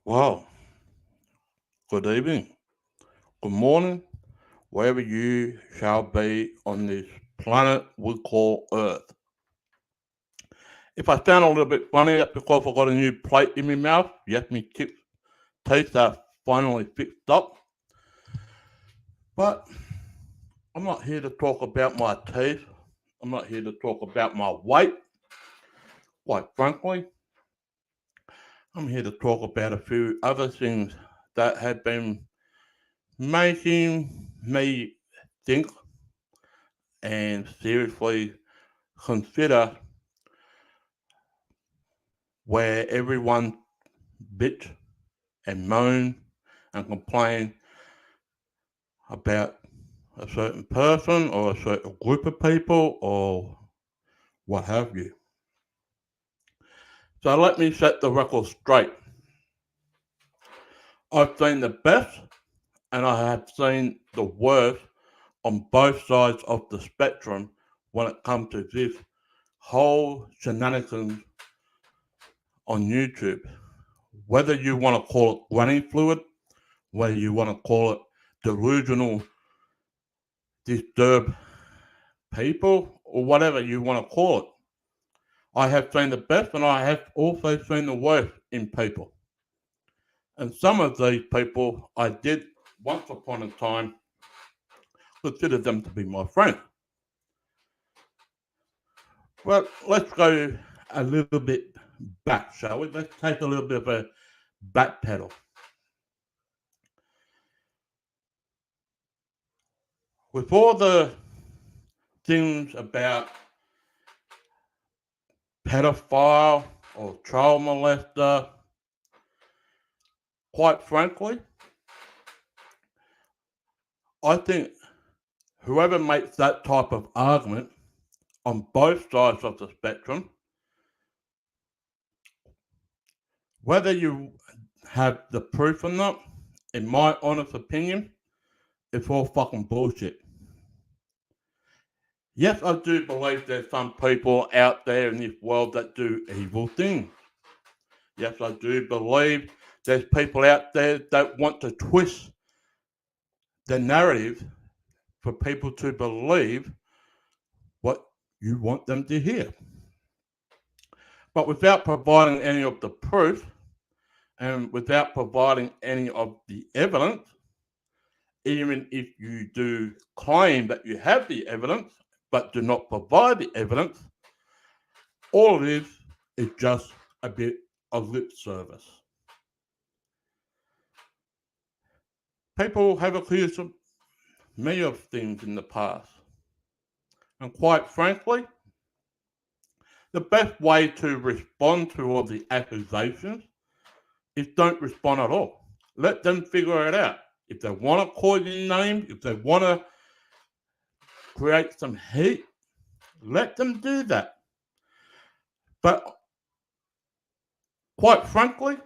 Well, good evening, good morning, wherever you shall be on this planet we call Earth. If I sound a little bit funny, that's because I've got a new plate in my mouth. Yes, my teeth are finally fixed up. But I'm not here to talk about my teeth. I'm not here to talk about my weight. Quite frankly, I'm here to talk about a few other things that have been making me think and seriously consider where everyone bitch and moan and complain about a certain person or a certain group of people or what have you. So let me set the record straight. I've seen the best and I have seen the worst on both sides of the spectrum when it comes to this whole shenanigans on YouTube. Whether you want to call it granny fluid, whether you want to call it delusional disturbed people, or whatever you want to call it. I have seen the best and I have also seen the worst in people. And some of these people I did once upon a time consider them to be my friends. Well, let's go a little bit back, shall we? Let's take a little bit of a back pedal. With all the things about pedophile or child molester, quite frankly, I think whoever makes that type of argument on both sides of the spectrum, whether you have the proof or not, in my honest opinion, it's all fucking bullshit. Yes, I do believe there's some people out there in this world that do evil things. Yes, I do believe there's people out there that want to twist the narrative for people to believe what you want them to hear. But without providing any of the proof and without providing any of the evidence, even if you do claim that you have the evidence but do not provide the evidence, all it is just a bit of lip service. People have accused me of things in the past, and quite frankly, the best way to respond to all the accusations is don't respond at all. Let them figure it out. If they want to call you names, if they want to create some heat, let them do that. But quite frankly,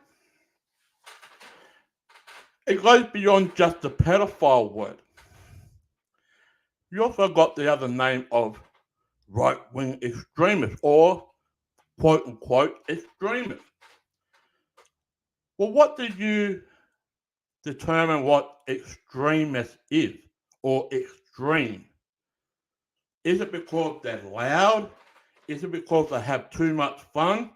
it goes beyond just the pedophile word. You also got the other name of right wing extremists or quote unquote extremists. Well, what did you determine what extremist is or extreme? Is it because they're loud? Is it because they have too much fun?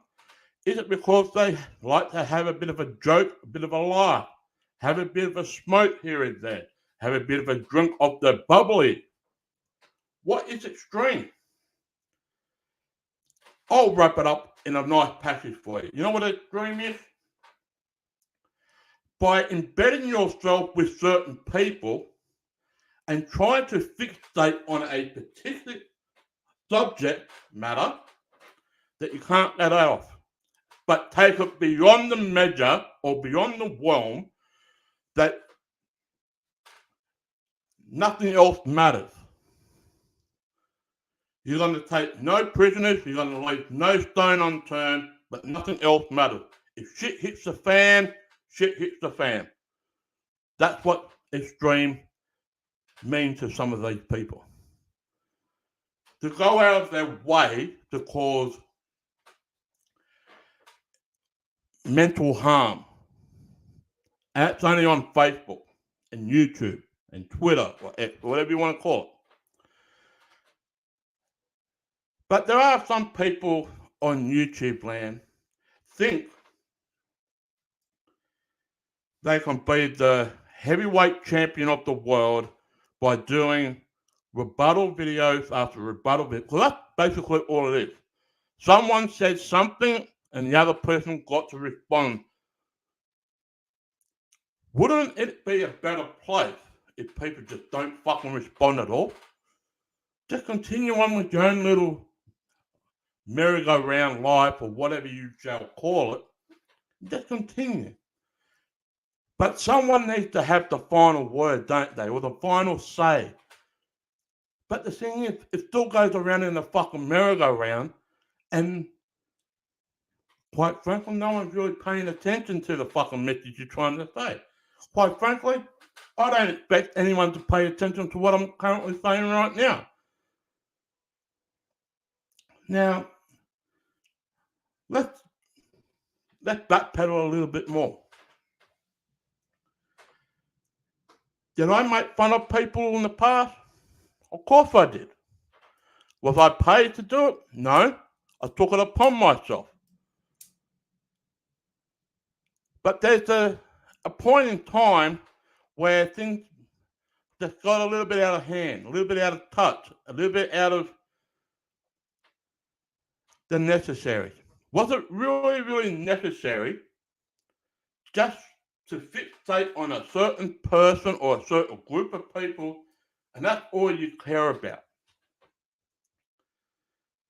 Is it because they like to have a bit of a joke, a bit of a laugh, have a bit of a smoke here and there, have a bit of a drink of the bubbly? What is extreme? I'll wrap it up in a nice passage for you. You know what extreme is? By embedding yourself with certain people and trying to fixate on a particular subject matter that you can't get off, but take it beyond the measure or beyond the realm that nothing else matters. You're going to take no prisoners, you're going to leave no stone unturned, but nothing else matters. If shit hits the fan, shit hits the fan. That's what extreme means to some of these people. To go out of their way to cause mental harm, And it's only on Facebook and YouTube and Twitter or X, whatever you want to call it. But there are some people on YouTube land think they can be the heavyweight champion of the world by doing rebuttal videos after rebuttal videos. Well, that's basically all it is. Someone said something and the other person got to respond. Wouldn't it be a better place if people just don't fucking respond at all? Just continue on with your own little merry-go-round life or whatever you shall call it. Just continue. But someone needs to have the final word, don't they? Or the final say. But the thing is, it still goes around in the fucking merry-go-round, and quite frankly, no one's really paying attention to the fucking message you're trying to say. Quite frankly, I don't expect anyone to pay attention to what I'm currently saying right now. Now, let's backpedal a little bit more. Did I make fun of people in the past? Of course I did. Was I paid to do it? No. I took it upon myself. But there's a point in time where things just got a little bit out of hand, a little bit out of touch, a little bit out of the necessary. Was it really, really necessary just to fixate on a certain person or a certain group of people, and that's all you care about?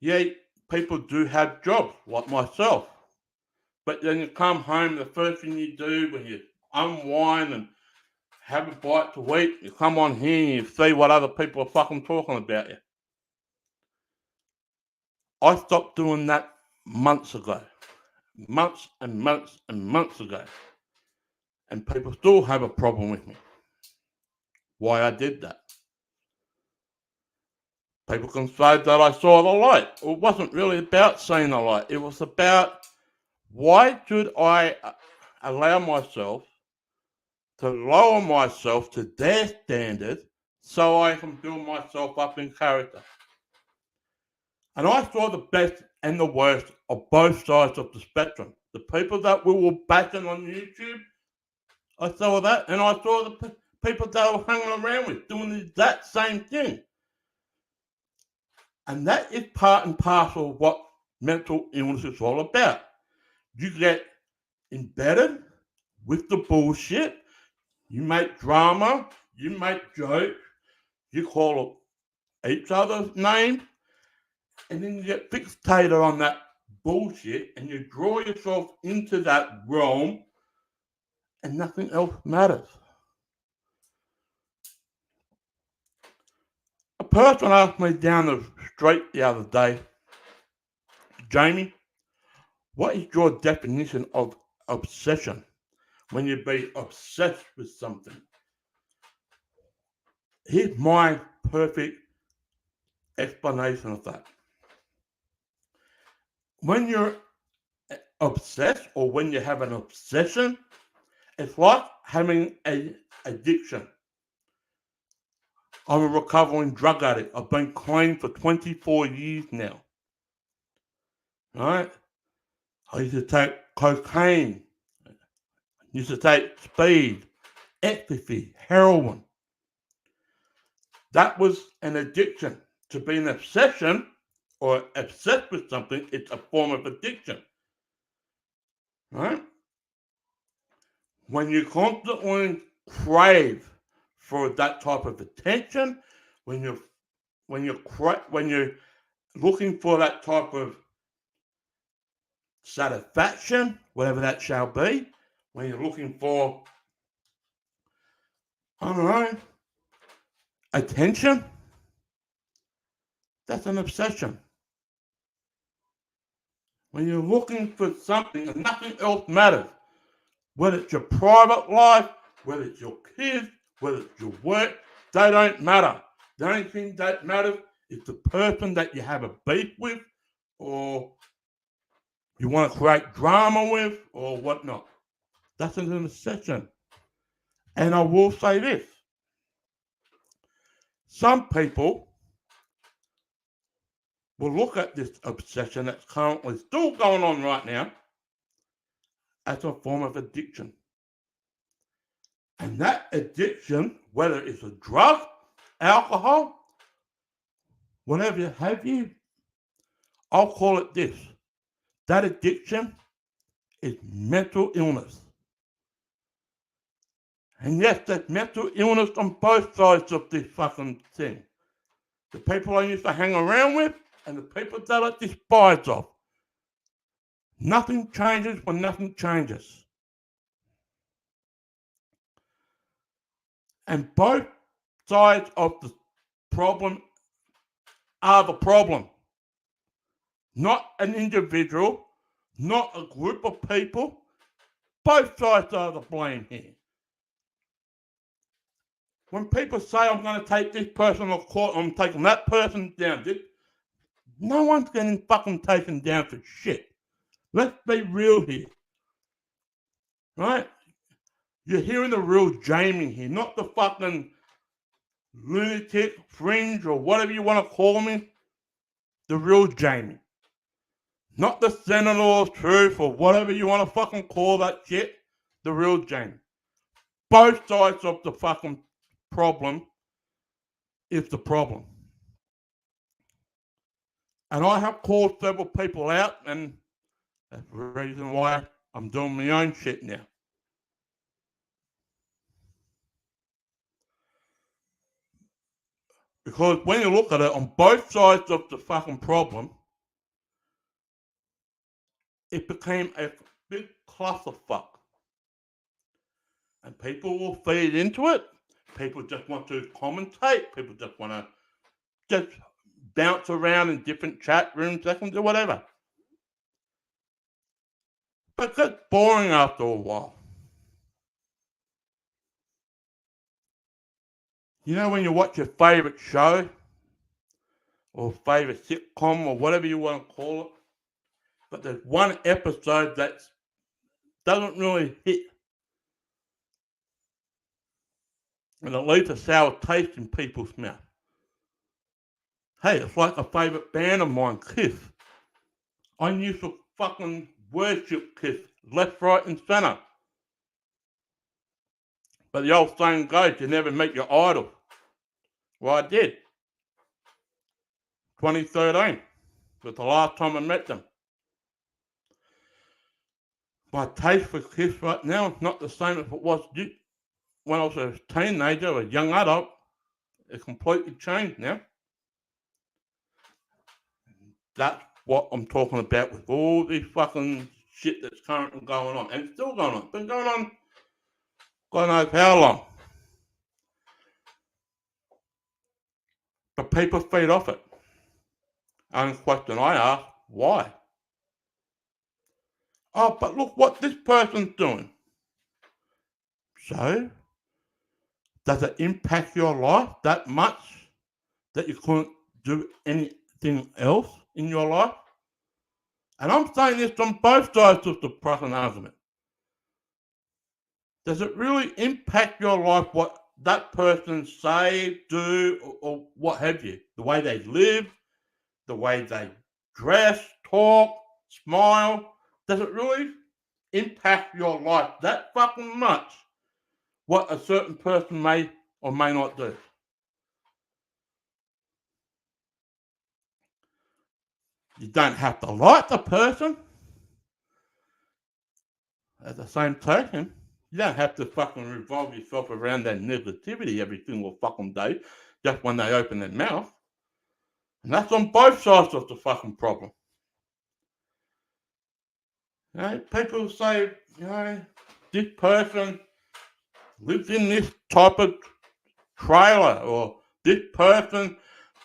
Yeah, people do have jobs, like myself. But then you come home, the first thing you do when you unwind and have a bite to eat, you come on here and you see what other people are fucking talking about you. I stopped doing that months ago. Months and months and months ago. And people still have a problem with me. Why I did that. People can say that I saw the light. It wasn't really about seeing the light. It was about, why should I allow myself to lower myself to their standard so I can build myself up in character? And I saw the best and the worst of both sides of the spectrum. The people that we were bashing on YouTube, I saw that, and I saw the people that I was hanging around with doing the exact same thing. And that is part and parcel of what mental illness is all about. You get embedded with the bullshit, you make drama, you make jokes, you call each other's names, and then you get fixated on that bullshit and you draw yourself into that realm and nothing else matters. A person asked me down the street the other day, Jamie, what is your definition of obsession? When you be obsessed with something. Here's my perfect explanation of that. When you're obsessed or when you have an obsession, it's like having an addiction. I'm a recovering drug addict. I've been clean for 24 years now. Right? I used to take cocaine. I used to take speed, ecstasy, heroin. That was an addiction. To be an obsession or obsessed with something, it's a form of addiction. Right? When you constantly crave for that type of attention, when you're looking for that type of satisfaction, whatever that shall be, when you're looking for, I don't know, attention, that's an obsession. When you're looking for something and nothing else matters, whether it's your private life, whether it's your kids, whether it's your work, they don't matter. The only thing that matters is the person that you have a beef with or you want to create drama with or whatnot. That's an obsession. And I will say this. Some people will look at this obsession that's currently still going on right now as a form of addiction. And that addiction, whether it's a drug, alcohol, whatever have you, I'll call it this. That addiction is mental illness. And yes, there's mental illness on both sides of this fucking thing. The people I used to hang around with and the people that I despise of. Nothing changes when nothing changes. And both sides of the problem are the problem. Not an individual, not a group of people. Both sides are the blame here. When people say I'm going to take this person to court, I'm taking that person down. No one's getting fucking taken down for shit. Let's be real here. Right? You're hearing the real Jamie here, not the fucking lunatic, fringe, or whatever you want to call me. The real Jamie. Not the senator of truth or whatever you want to fucking call that shit. The real Jamie. Both sides of the fucking problem is the problem. And I have called several people out, and that's the reason why I'm doing my own shit now. Because when you look at it, on both sides of the fucking problem, it became a big clusterfuck. And people will feed into it. People just want to commentate. People just want to just bounce around in different chat rooms. They can do whatever. But it gets boring after a while. You know when you watch your favourite show or favourite sitcom or whatever you want to call it, but there's one episode that doesn't really hit and it leaves a sour taste in people's mouth. Hey, it's like a favourite band of mine, Kiss. I used to fucking worship Kiss, left, right and centre. But the old saying goes, you never meet your idol. Well, I did. 2013 was the last time I met them. My taste for Kiss right now is not the same as it was when I was a teenager or a young adult. It's completely changed now. That's what I'm talking about with all this fucking shit that's currently going on. And it's still going on. It's been going on God knows how long. But people feed off it. And the question I ask, why? Oh, but look what this person's doing. So, does it impact your life that much that you couldn't do anything else in your life? And I'm saying this on both sides of the fucking argument. Does it really impact your life what that person say, do, or what have you? The way they live, the way they dress, talk, smile. Does it really impact your life that fucking much what a certain person may or may not do? You don't have to like the person. At the same token, you don't have to fucking revolve yourself around that negativity every single fucking day just when they open their mouth. And that's on both sides of the fucking problem. You know, people say, you know, this person lives in this type of trailer, or this person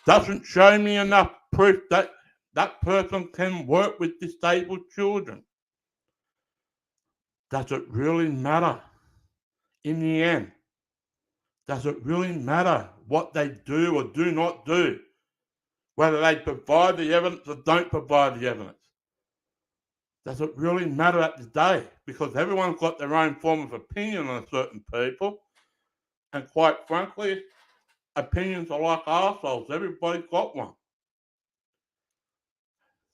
doesn't show me enough proof that that person can work with disabled children. Does it really matter in the end? Does it really matter what they do or do not do? Whether they provide the evidence or don't provide the evidence? Does it really matter at the day? Because everyone's got their own form of opinion on certain people. And quite frankly, opinions are like arseholes. Everybody's got one.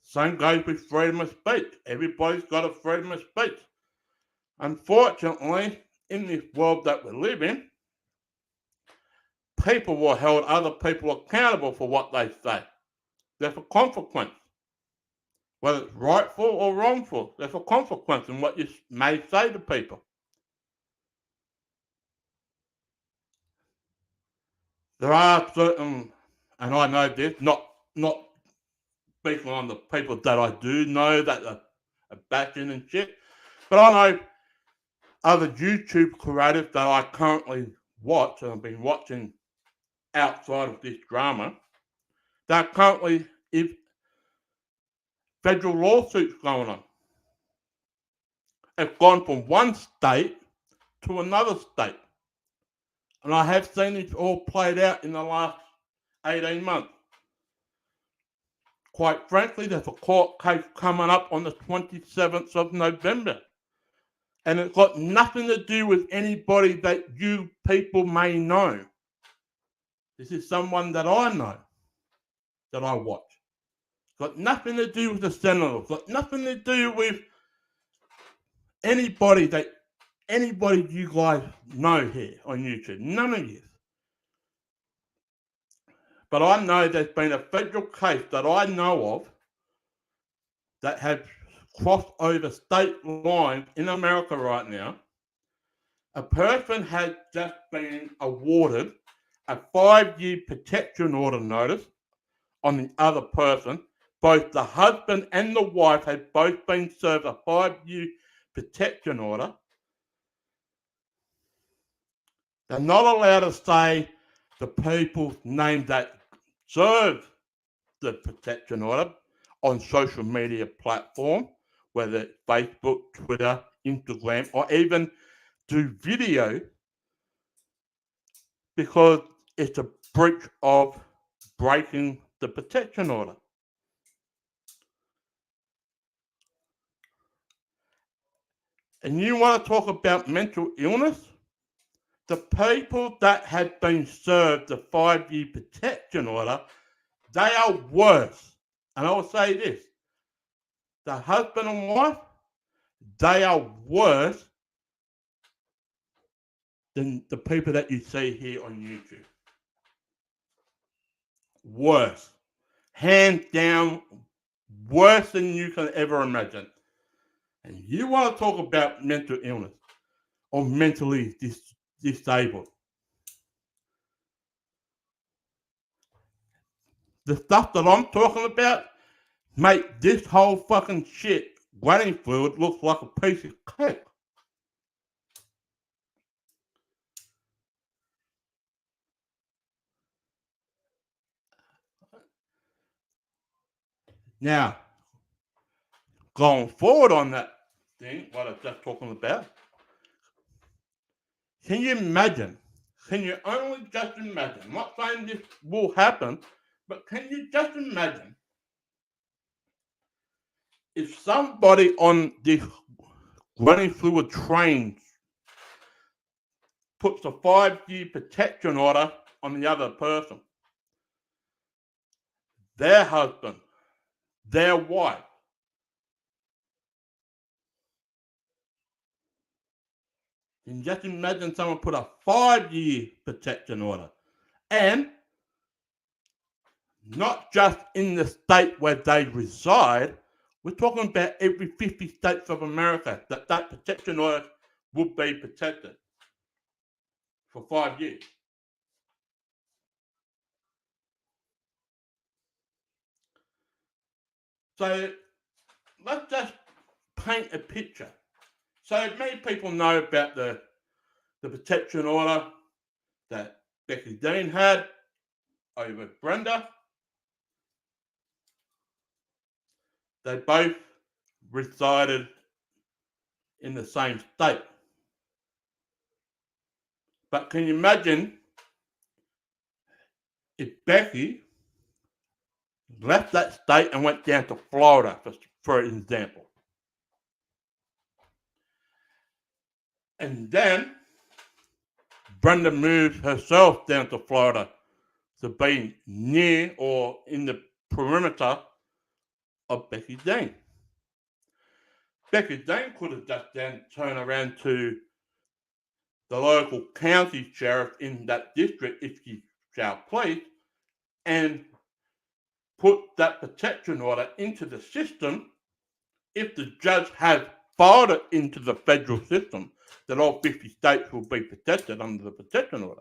Same goes with freedom of speech. Everybody's got a freedom of speech. Unfortunately, in this world that we live in, people will hold other people accountable for what they say. There's a consequence. Whether it's rightful or wrongful, there's a consequence in what you may say to people. There are certain, and I know this, not speaking on the people that I do know that are bashing and shit, but I know other YouTube creators that I currently watch and I've been watching outside of this drama that currently is federal lawsuits going on. It's gone from one state to another state. And I have seen it all played out in the last 18 months. Quite frankly, there's a court case coming up on the 27th of November. And it's got nothing to do with anybody that you people may know. This is someone that I know, that I watch. It's got nothing to do with the senator. It's got nothing to do with anybody you guys know here on YouTube. None of you. But I know there's been a federal case that I know of that has crossed over state lines in America right now. A person has just been awarded a 5-year protection order notice on the other person. Both the husband and the wife have both been served a 5-year protection order. They're not allowed to say the people's name that served the protection order on social media platform, whether it's Facebook, Twitter, Instagram, or even do video, because it's a breach of breaking the protection order. And you want to talk about mental illness? The people that have been served the 5-year protection order, they are worse. And I will say this, the husband and wife, they are worse than the people that you see here on YouTube. Worse. Hands down, worse than you can ever imagine. And you want to talk about mental illness or mentally disabled. The stuff that I'm talking about make this whole fucking shit, granny fluid, look like a piece of cake. Now, going forward on that thing, what I was just talking about, can you imagine? Can you only just imagine? I'm not saying this will happen, but can you just imagine if somebody on this granny fluid train puts a 5-year protection order on the other person, their husband, their wife, and just imagine someone put a 5-year protection order, and not just in the state where they reside. We're talking about every 50 states of America that protection order will be protected for 5 years. So let's just paint a picture. So many people know about the protection order that Becky Dean had over Brenda. They both resided in the same state. But can you imagine if Becky left that state and went down to Florida, for example? And then Brenda moves herself down to Florida to be near or in the perimeter of Becky Dean. Becky Dean could have just then turned around to the local county sheriff in that district, if she shall please, and put that protection order into the system. If the judge has filed it into the federal system, that all 50 states will be protected under the protection order.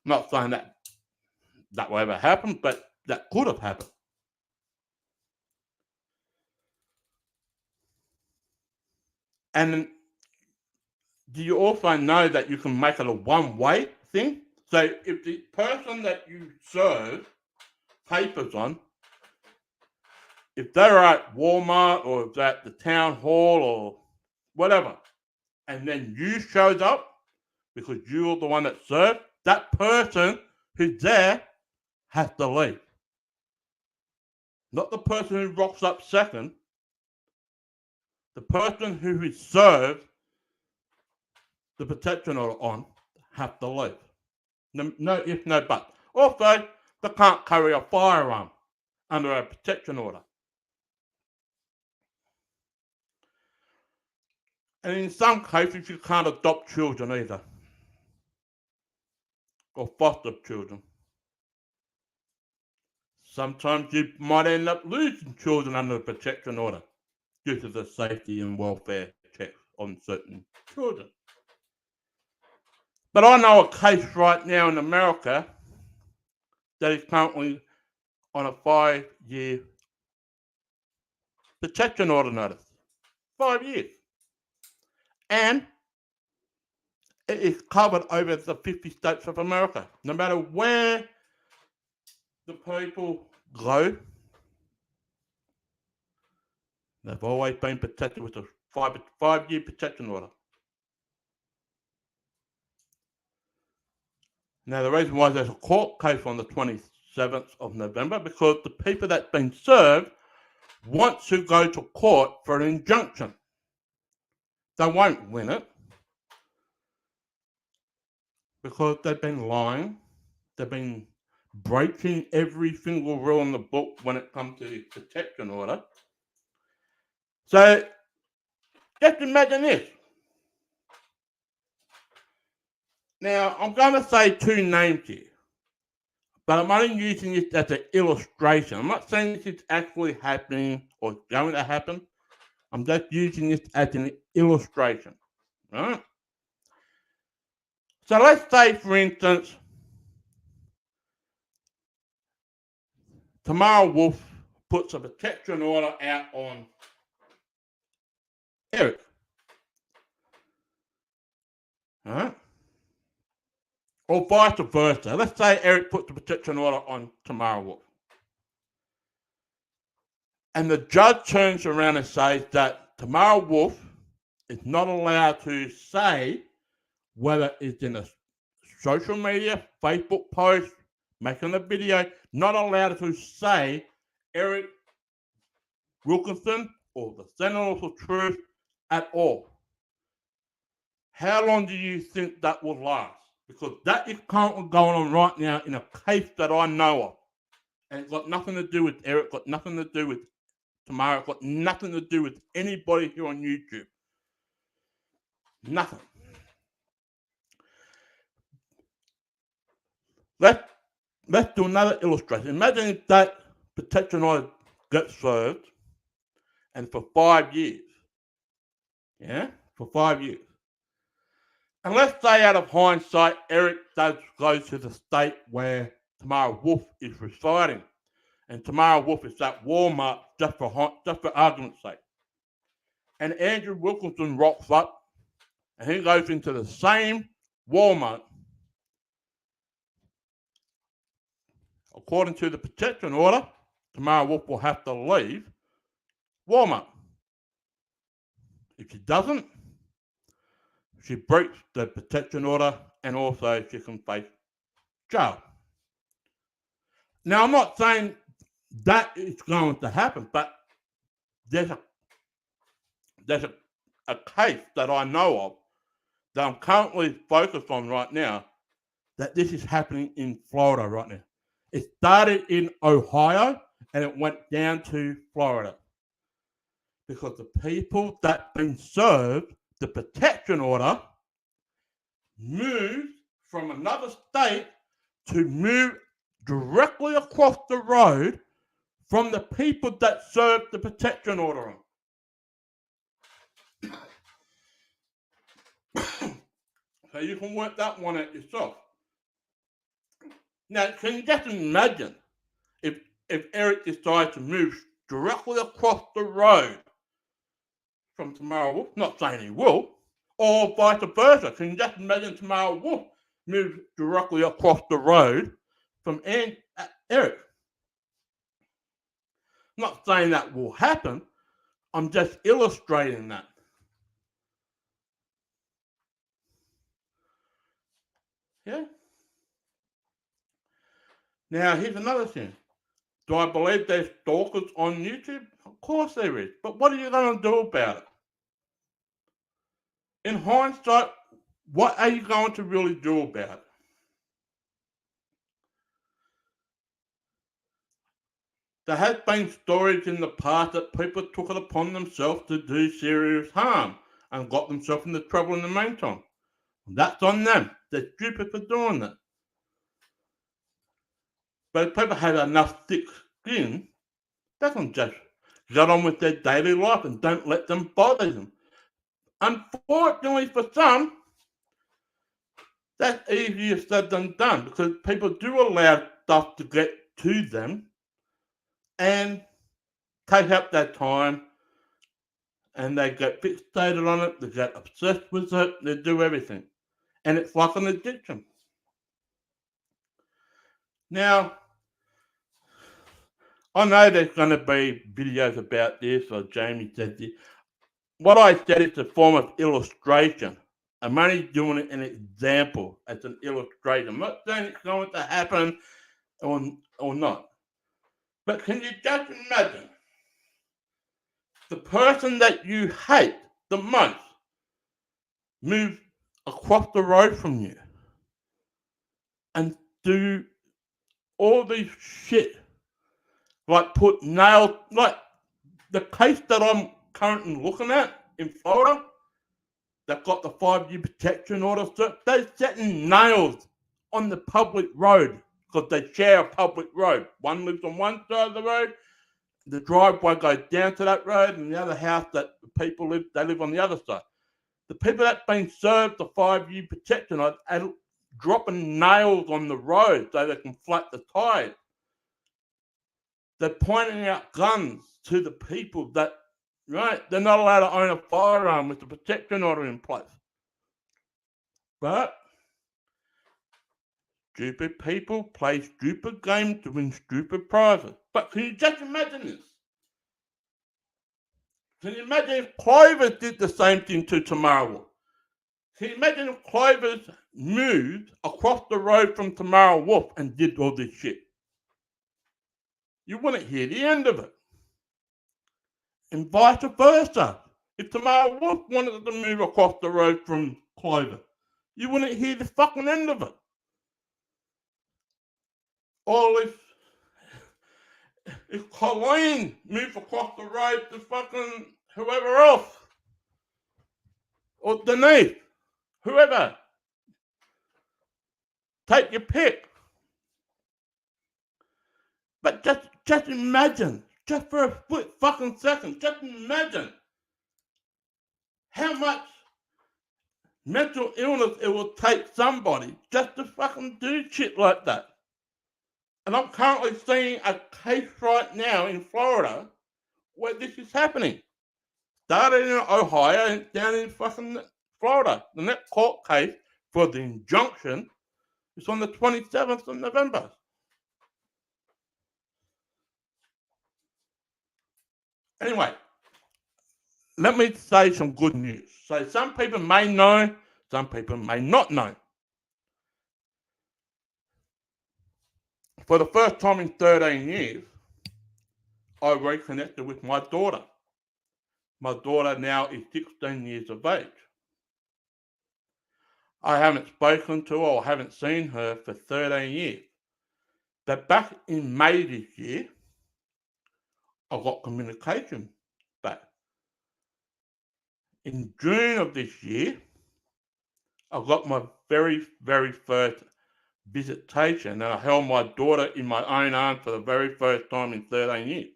I'm not saying that will ever happen, but that could have happened. And do you also know that you can make it a one-way thing? So if the person that you serve papers on, if they're at Walmart or if they're at the town hall or whatever, and then you showed up because you're the one that served, that person who's there has to leave. Not the person who rocks up second. The person who is served the protection order on have to leave. No if, no but. Also, they can't carry a firearm under a protection order. And in some cases, you can't adopt children either, or foster children. Sometimes you might end up losing children under the protection order due to the safety and welfare checks on certain children. But I know a case right now in America that is currently on a 5-year protection order notice. 5 years. And it is covered over the 50 states of America. No matter where the people go, they've always been protected with a 5-year protection order. Now, the reason why there's a court case on the 27th of November, because the people that's been served want to go to court for an injunction. They won't win it because they've been lying. They've been breaking every single rule in the book when it comes to the protection order. So just imagine this. Now, I'm going to say two names here, but I'm only using this as an illustration. I'm not saying this is actually happening or going to happen. I'm just using this as an illustration. Right? So let's say, for instance, Tamara Wolf puts a protection order out on Eric. Right? Or vice versa. Let's say Eric puts a protection order on Tamara Wolf. And the judge turns around and says that Tamara Wolf is not allowed to say whether it's in a social media, Facebook post, making a video, not allowed to say Eric Wilkinson or the Sentinels of Truth at all. How long do you think that will last? Because that is currently going on right now in a case that I know of. And it's got nothing to do with Eric, got nothing to do with Tamara, got nothing to do with anybody here on YouTube. Nothing. Let's do another illustration. Imagine if that protection order gets served and for 5 years. Yeah? For 5 years. And let's say out of hindsight, Eric does go to the state where Tamara Wolf is residing. And Tamara Wolf is at Walmart just for argument's sake. And Andrew Wilkinson rocks up and he goes into the same Walmart. According to the protection order, Tamara Wolf will have to leave Walmart. If she doesn't, she breaks the protection order and also she can face jail. Now, I'm not saying that is going to happen, but there's a case that I know of that I'm currently focused on right now, that this is happening in Florida right now. It started in Ohio and it went down to Florida because the people that been served the protection order moved from another state to move directly across the road from the people that served the protection order on. So you can work that one out yourself. Now, can you just imagine if Eric decides to move directly across the road from Tamara Wolf? Not saying he will, or vice versa. Can you just imagine Tamara Wolf move directly across the road from Eric? I'm not saying that will happen. I'm just illustrating that. Yeah. Now, here's another thing. Do I believe there's stalkers on YouTube? Of course there is. But what are you going to do about it? In hindsight, what are you going to really do about it? There has been stories in the past that people took it upon themselves to do serious harm and got themselves into trouble in the meantime. That's on them. They're stupid for doing that. But if people have enough thick skin, they can just get on with their daily life and don't let them bother them. Unfortunately for some, that's easier said than done because people do allow stuff to get to them and take up their time and they get fixated on it, they get obsessed with it, they do everything. And it's like an addiction. Now, I know there's going to be videos about this, or Jamie said this. What I said is a form of illustration. I'm only doing it an example as an illustration. I'm not saying it's going to happen or not. But can you just imagine the person that you hate the most move across the road from you and do all this shit, like put nails, like the case that I'm currently looking at in Florida, they've got the 5-year protection order, so they're setting nails on the public road because they share a public road. One lives on one side of the road, the driveway goes down to that road, and the other house that the people live, they live on the other side. The people that's been served the 5-year protection order are dropping nails on the road so they can flat the tires. They're pointing out guns to the people that, right, they're not allowed to own a firearm with the protection order in place. But stupid people play stupid games to win stupid prizes. But can you just imagine this? Can you imagine if Clovis did the same thing to Tamara Wolf? Can you imagine if Clovis moved across the road from Tamara Wolf and did all this shit? You wouldn't hear the end of it. And vice versa. If Tamara Wolf wanted to move across the road from Clovis, you wouldn't hear the fucking end of it. Or if Colleen moved across the road to fucking whoever else, or Denise, whoever, take your pick. But just imagine, just for a split fucking second, just imagine how much mental illness it will take somebody just to fucking do shit like that. And I'm currently seeing a case right now in Florida where this is happening. Started in Ohio and down in fucking Florida. The next court case for the injunction is on the 27th of November. Anyway, let me say some good news. So some people may know, some people may not know. For the first time in 13 years, I reconnected with my daughter. My daughter now is 16 years of age. I haven't spoken to or haven't seen her for 13 years. But back in May this year, I got communication back. In June of this year, I got my very, very first visitation, and I held my daughter in my own arms for the very first time in 13 years.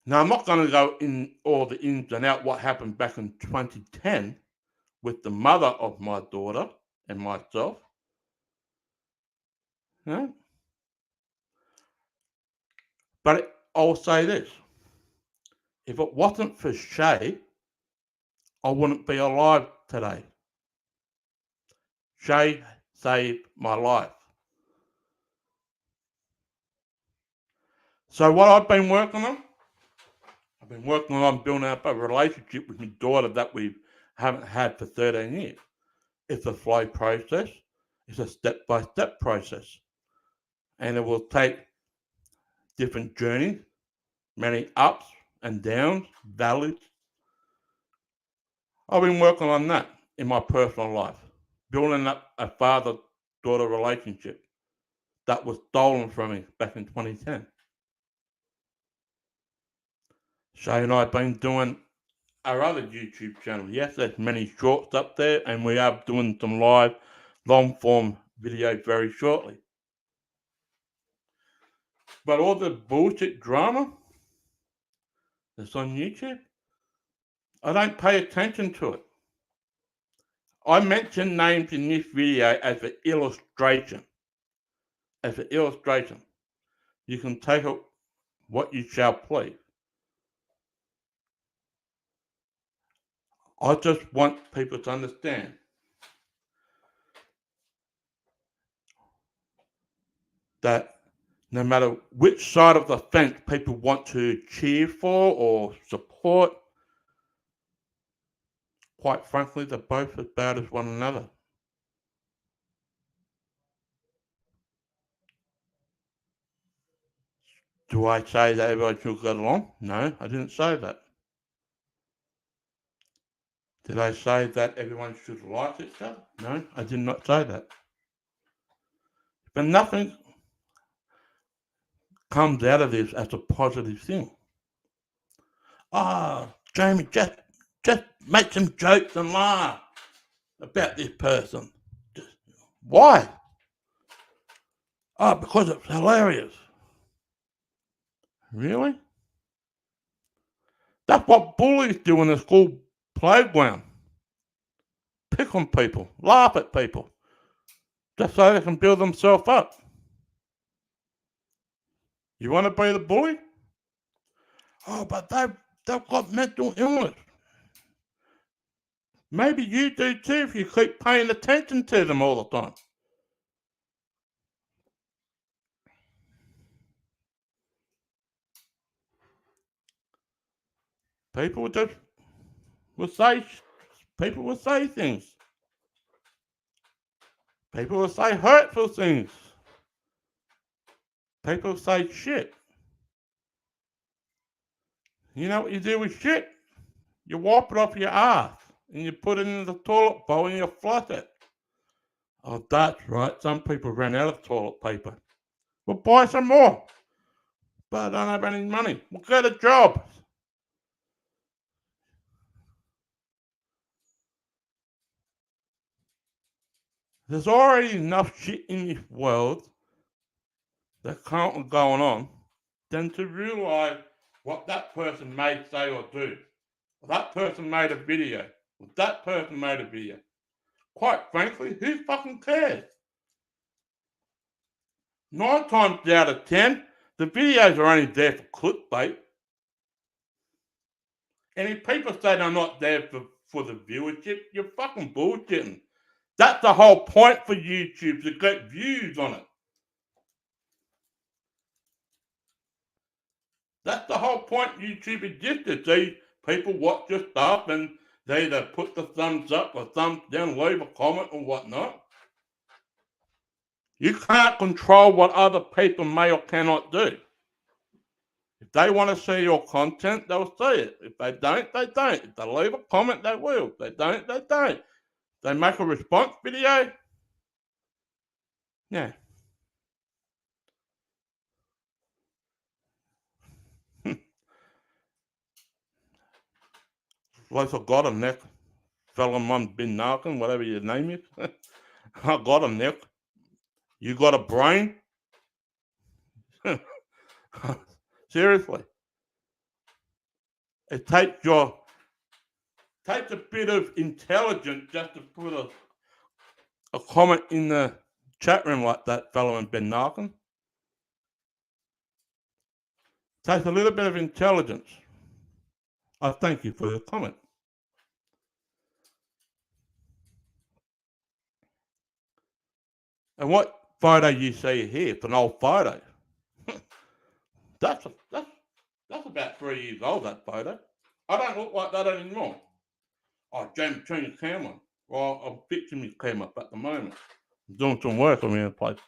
Now, I'm not going to go in all the ins and outs what happened back in 2010 with the mother of my daughter and myself. Yeah? But I'll say this. If it wasn't for Shay, I wouldn't be alive today. Shay saved my life. So what I've been working on building up a relationship with my daughter that we haven't had for 13 years. It's a slow process. It's a step-by-step process. And it will take different journeys, many ups and downs, valleys. I've been working on that in my personal life, building up a father-daughter relationship that was stolen from me back in 2010. Shay and I have been doing our other YouTube channel. Yes, there's many shorts up there, and we are doing some live, long-form videos very shortly. But all the bullshit drama that's on YouTube, I don't pay attention to it. I mention names in this video as an illustration. As an illustration. You can take it what you shall please. I just want people to understand that no matter which side of the fence people want to cheer for or support, quite frankly, they're both as bad as one another. Do I say that everyone should get along? No, I didn't say that. Did I say that everyone should like each other? No, I did not say that. But nothing comes out of this as a positive thing. Jamie, just make some jokes and laugh about this person. Why? Because it's hilarious. Really? That's what bullies do in the school playground. Pick on people, laugh at people, just so they can build themselves up. You want to be the bully? But they've got mental illness. Maybe you do too if you keep paying attention to them all the time. People will say things. People will say hurtful things. People will say shit. You know what you do with shit? You wipe it off your ass and you put it in the toilet bowl and you flush it. Oh, that's right. Some people ran out of toilet paper. Well, buy some more. But I don't have any money. Well, get a job. There's already enough shit in this world that's currently going on than to realize what that person may say or do. That person made a video. That person made a video. Quite frankly, who fucking cares? 9 times out of 10, the videos are only there for clickbait. And if people say they're not there for the viewership, you're fucking bullshitting. That's the whole point for YouTube, to get views on it. That's the whole point YouTube existed. See, people watch your stuff and they either put the thumbs up or thumbs down, leave a comment or whatnot. You can't control what other people may or cannot do. If they want to see your content, they'll see it. If they don't, they don't. If they leave a comment, they will. If they don't, they don't. If They make a response video. Yeah. Like I got him, Nick. Solomon bin Narkin, whatever your name is. I got him, Nick. You got a brain? Seriously. It takes a bit of intelligence just to put a comment in the chat room like that fellow in Ben Narkin. Takes a little bit of intelligence. I thank you for your comment. And what photo you see here? It's an old photo. that's about 3 years old, that photo. I don't look like that anymore. Oh, James, turn your camera on. Well, I'm fixing my camera up at the moment. I'm doing some work around the place.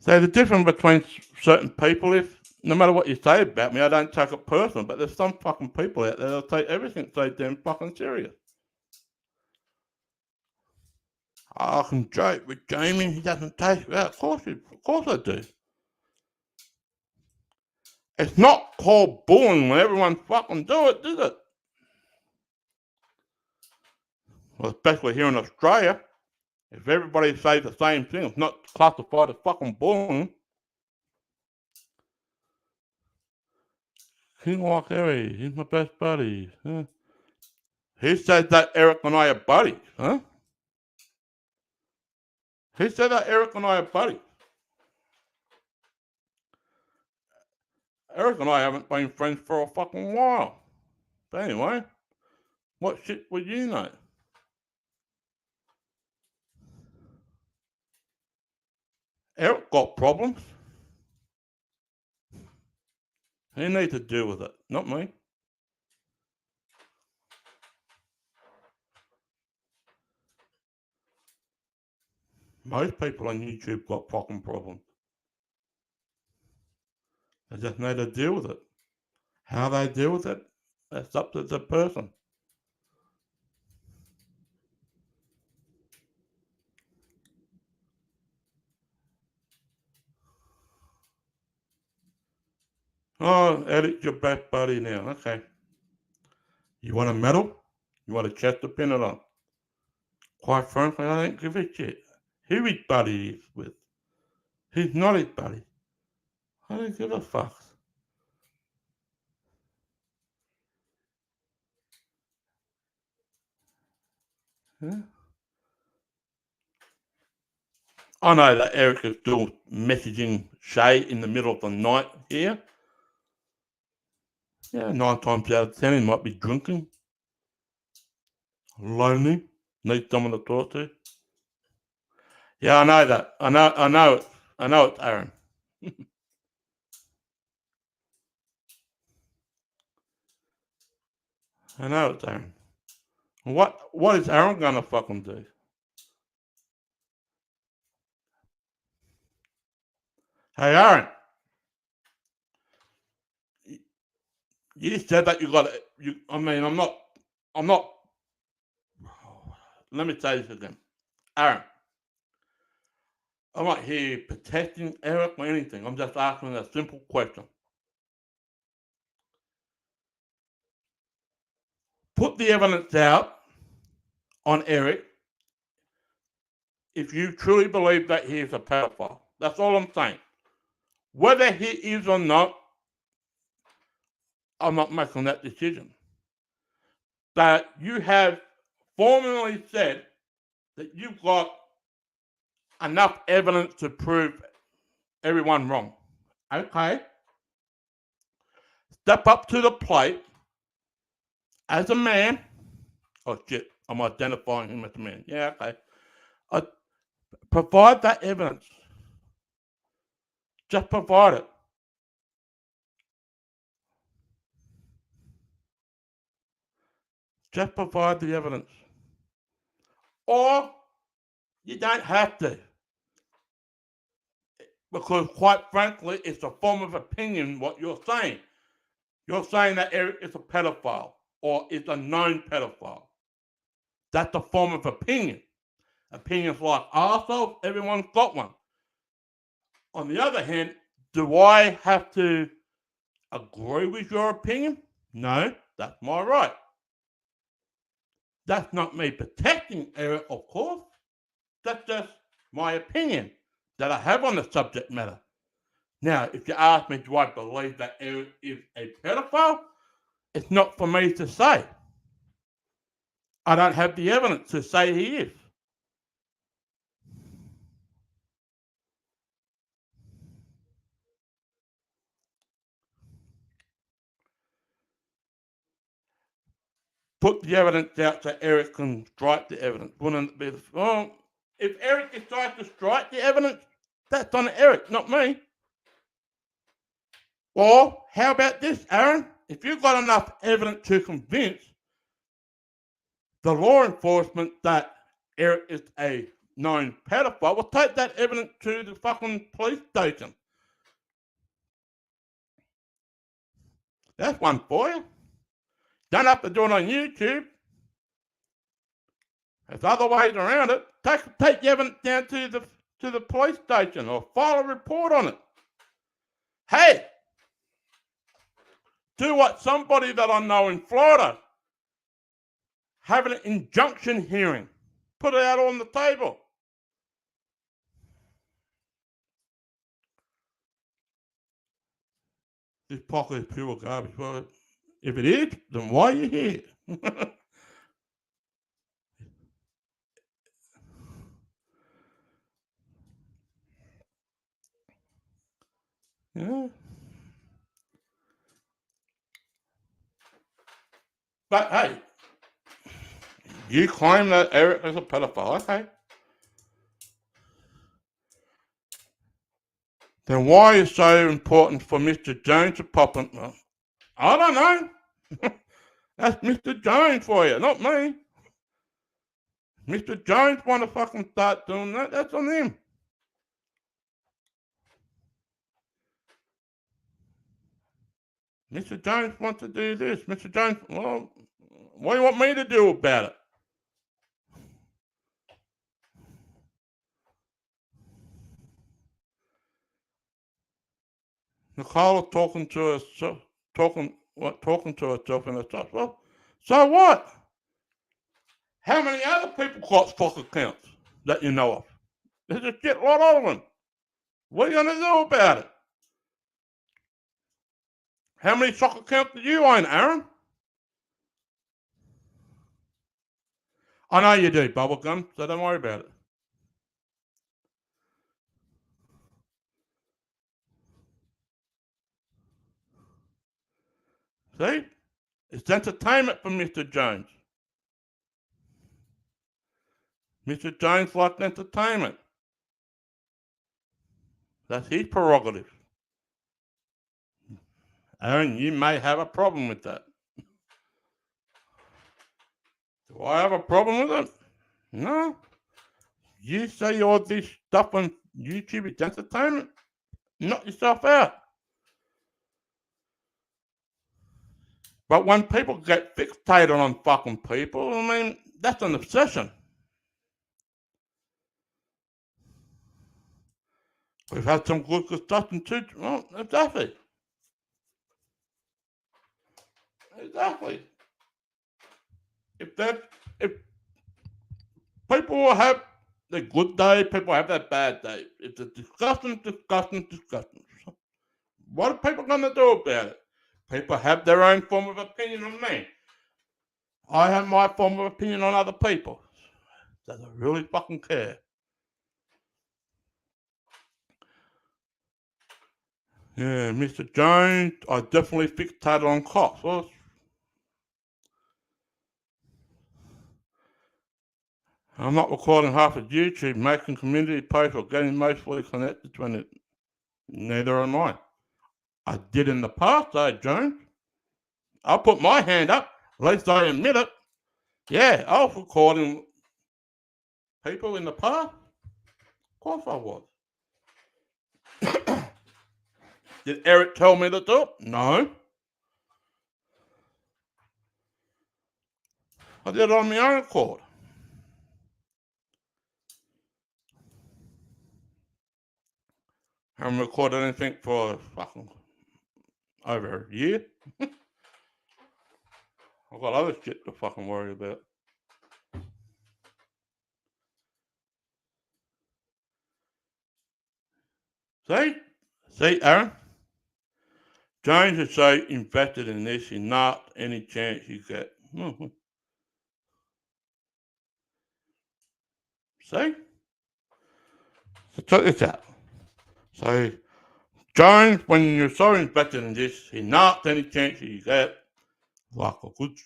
So the difference between certain people is, no matter what you say about me, I don't take it personal, but there's some fucking people out there that'll take everything so damn fucking serious. I can joke with Jamie, he doesn't take it out. Of course I do. It's not called bullying when everyone fucking do it, is it? Well, especially here in Australia. If everybody says the same thing, it's not classified as fucking bullying. King like Harry, he's my best buddy. Huh? Who said that Eric and I are buddies, huh? Who said that Eric and I are buddies? Eric and I haven't been friends for a fucking while. But anyway, what shit would you know? Eric got problems. He needs to deal with it, not me. Most people on YouTube got fucking problems. They just need to deal with it. How they deal with it, that's up to the person. Oh, Eric's your best buddy now. Okay. You want a medal? You want a chest to pin it on? Quite frankly, I don't give a shit who his buddy is with. He's not his buddy. I don't give a fuck. Yeah. I know that Eric is still messaging Shay in the middle of the night here. Yeah, 9 times out of 10 he might be drinking. Lonely. Needs someone to talk to. Yeah, I know that. I know it's Aaron. I know it's Aaron. What is Aaron gonna fucking do? Hey Aaron, you said that you got it. I mean, I'm not. Let me say this again, Aaron. I'm not here protecting Eric or anything. I'm just asking a simple question. Put the evidence out on Eric if you truly believe that he is a pedophile. That's all I'm saying. Whether he is or not, I'm not making that decision. But you have formally said that you've got enough evidence to prove everyone wrong. Okay. Step up to the plate as a man. Oh shit, I'm identifying him as a man. Yeah, okay. Provide that evidence. Just provide it. Just provide the evidence. Or you don't have to. Because quite frankly, it's a form of opinion what you're saying. You're saying that Eric is a pedophile or is a known pedophile. That's a form of opinion. Opinions like ourselves, everyone's got one. On the other hand, do I have to agree with your opinion? No, that's my right. That's not me protecting Eric, of course. That's just my opinion that I have on the subject matter. Now, if you ask me, do I believe that Eric is a pedophile? It's not for me to say. I don't have the evidence to say he is. Put the evidence out so Eric can strike the evidence. Wouldn't it be well, if Eric decides to strike the evidence, that's on Eric, not me. Or how about this, Aaron? If you've got enough evidence to convince the law enforcement that Eric is a known pedophile, well, take that evidence to the fucking police station. That's one for you. Don't have to do it on YouTube. There's other ways around it. Take the evidence down to the police station or file a report on it. Hey, do what somebody that I know in Florida, have an injunction hearing. Put it out on the table. This pocket is pure garbage. Well, if it is, then why are you here? Yeah. But hey, you claim that Eric is a pedophile, okay. Then why is it so important for Mr. Jones to pop in? Well, I don't know. That's Mr. Jones for you, not me. Mr. Jones want to fucking start doing that, that's on him. Mr. Jones wants to do this. Mr. Jones, well, what do you want me to do about it? Nicole talking to herself, talking to herself in the top. Well, so what? How many other people got stock accounts that you know of? There's a shitload of them. What are you going to do about it? How many stock accounts do you own, Aaron? I know you do, Bubblegum, so don't worry about it. See? It's entertainment for Mr. Jones. Mr. Jones likes entertainment. That's his prerogative. Aaron, you may have a problem with that. Do I have a problem with it? No. You say all this stuff on YouTube is entertainment, knock yourself out. But when people get fixated on fucking people, I mean, that's an obsession. We've had some good discussion too. Well, exactly. Exactly. If people have their good day, people have their bad day. It's a discussion. What are people going to do about it? People have their own form of opinion on me. I have my form of opinion on other people. Does it really fucking care? Yeah, Mr. Jones, I definitely fixated on cops. Well, I'm not recording half of YouTube, making community posts, or getting mostly connected to it. Neither am I. I did in the past, though, Jones. I'll put my hand up. At least I admit it. Yeah, I was recording people in the past. Of course I was. Did Eric tell me to do it? No. I did it on my own accord. I haven't recorded anything for fucking over a year. I've got other shit to fucking worry about. See, Aaron? Jones is so invested in this, he not any chance you get. See? So check this out. So, Jones, when you're so invested in this, he not any chance you get like a good.